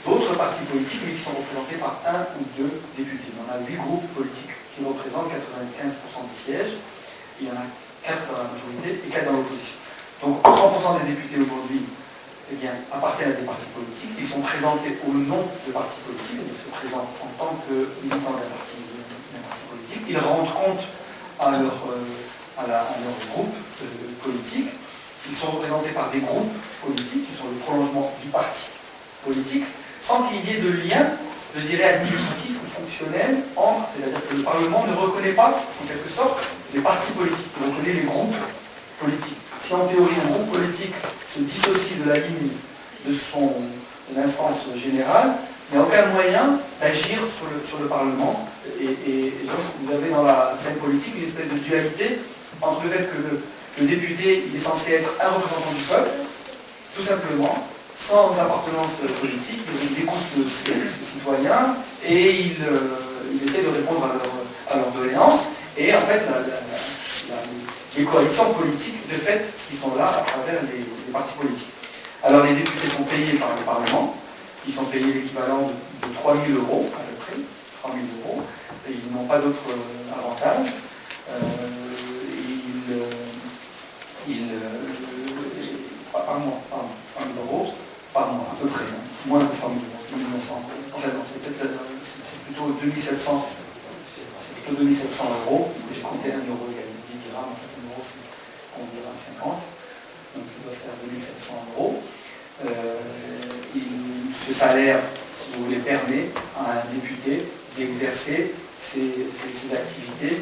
A: d'autres partis politiques, mais qui sont représentés par 1 ou 2 députés. On a 8 groupes politiques qui représentent 95% des sièges. Il y en a 4 dans la majorité et 4 dans l'opposition. Donc 100% des députés aujourd'hui, eh bien, appartiennent à des partis politiques. Ils sont présentés au nom de partis politiques, c'est-à-dire se présentent en tant que militants d'un parti politique. Ils rendent compte à leur groupe politique. Ils sont représentés par des groupes politiques qui sont le prolongement du parti politique, sans qu'il y ait de lien, je dirais, administratif ou fonctionnel entre, c'est-à-dire que le Parlement ne reconnaît pas, en quelque sorte, les partis politiques, il reconnaît les groupes politiques. Si en théorie un groupe politique se dissocie de la ligne de l'instance générale, il n'y a aucun moyen d'agir sur le Parlement. Et donc vous avez dans la scène politique une espèce de dualité entre le fait que le député il est censé être un représentant du peuple, tout simplement, sans appartenance politique, il écoute ses citoyens et il essaie de répondre à leurs doléances. Et en fait, les coalitions politiques, de fait, qui sont là à travers les partis politiques. Alors les députés sont payés par le Parlement, ils sont payés l'équivalent de 3 000 € à peu près, 3 000 €, et ils n'ont pas d'autres avantages. Ils 2700, c'est plutôt 2700 €. J'ai compté 1 euro égale 10 dirhams, en fait 1 euro c'est 11 dirhams 50, donc ça doit faire 2700 €. Ce salaire, si vous voulez, permet à un député d'exercer ses activités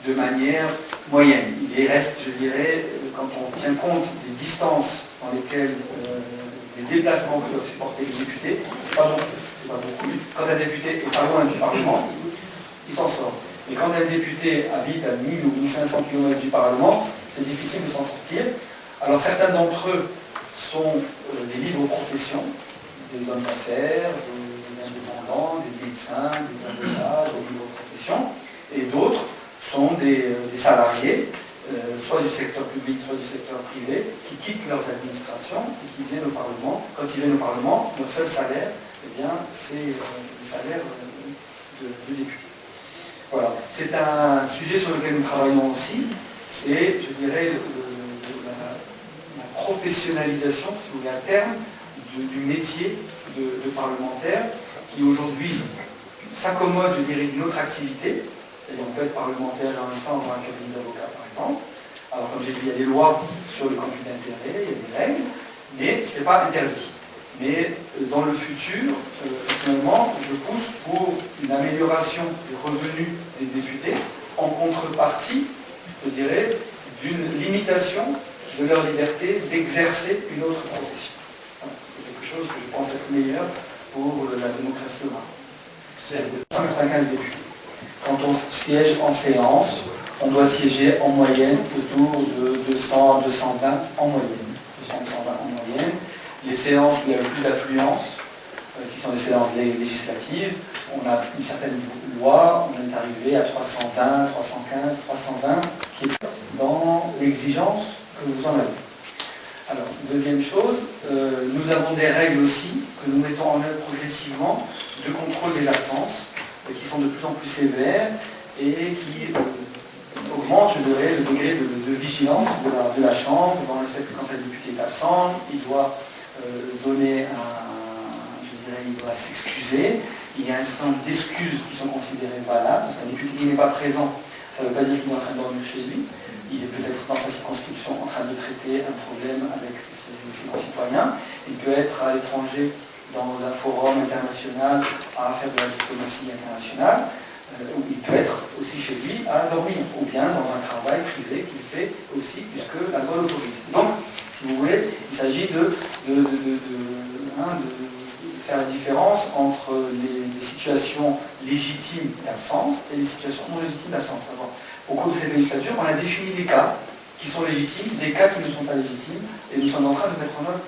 A: de manière moyenne. Il reste, je dirais, quand on tient compte des distances dans lesquelles les déplacements que doivent supporter les députés, c'est pas beaucoup. Quand un député est pas loin du Parlement, il s'en sort. Mais quand un député habite à 1000 ou 1500 km du Parlement, c'est difficile de s'en sortir. Alors certains d'entre eux sont des libres professions, des hommes d'affaires, des indépendants, des médecins, des avocats, des libres professions, et d'autres sont des salariés, soit du secteur public, soit du secteur privé, qui quittent leurs administrations et qui viennent au Parlement. Quand ils viennent au Parlement, leur seul salaire, eh bien, c'est le salaire de député. Voilà. C'est un sujet sur lequel nous travaillons aussi, c'est, je dirais, la professionnalisation, si vous voulez, à terme, du métier de parlementaire, qui aujourd'hui s'accommode, je dirais, d'une autre activité. C'est-à-dire on peut être parlementaire et en même temps avoir un cabinet d'avocat, par exemple. Alors comme j'ai dit, il y a des lois sur le conflit d'intérêts, il y a des règles, mais ce n'est pas interdit. Mais dans le futur, personnellement, je pousse pour une amélioration des revenus des députés en contrepartie, je dirais, d'une limitation de leur liberté d'exercer une autre profession. Voilà, c'est quelque chose que je pense être meilleur pour la démocratie au Maroc. C'est 195 députés. Quand on siège en séance, on doit siéger en moyenne autour de 200 à 220 en moyenne. 200 à 220 en moyenne. Les séances où il y a le plus d'affluence, qui sont les séances législatives, on a une certaine loi, on est arrivé à 320, 315, 320, ce qui est dans l'exigence que vous en avez. Alors, deuxième chose, nous avons des règles aussi que nous mettons en œuvre progressivement de contrôle des absences, qui sont de plus en plus sévères et qui augmentent, je dirais, le degré de vigilance de la Chambre dans le fait que quand un député est absent, il doit donner il doit s'excuser. Il y a un certain nombre d'excuses qui sont considérées valables, parce qu'un député qui n'est pas présent, ça ne veut pas dire qu'il est en train de dormir chez lui. Il est peut-être dans sa circonscription en train de traiter un problème avec ses concitoyens. Il peut être à l'étranger dans un forum international à faire de la diplomatie internationale. Il peut être aussi chez lui à dormir, ou bien dans un travail privé qu'il fait aussi, puisque la loi l'autorise. Donc, si vous voulez, il s'agit de faire la différence entre les situations légitimes d'absence et les situations non légitimes d'absence. Au cours de cette législature, on a défini des cas qui sont légitimes, des cas qui ne sont pas légitimes, et nous sommes en train de mettre en œuvre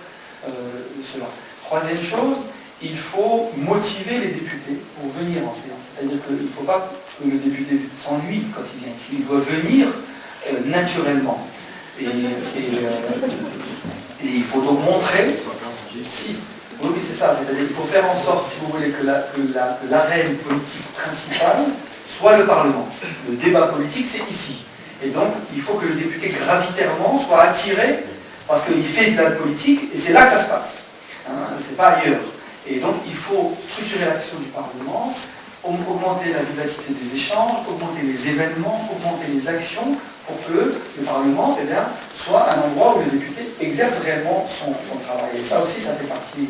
A: cela. Troisième chose, il faut motiver les députés pour venir en séance. C'est-à-dire qu'il ne faut pas que le député s'ennuie quand il vient ici. Il doit venir naturellement. Et il faut donc montrer, si, oui c'est ça, c'est-à-dire qu'il faut faire en sorte, si vous voulez, que l'arène politique principale soit le Parlement. Le débat politique, c'est ici. Et donc, il faut que le député gravitairement soit attiré, parce qu'il fait de la politique, et c'est là que ça se passe. C'est pas ailleurs. Et donc, il faut structurer l'action du Parlement, augmenter la vivacité des échanges, augmenter les événements, augmenter les actions, pour que le Parlement soit un endroit où le député exerce réellement son travail. Et ça aussi, ça fait partie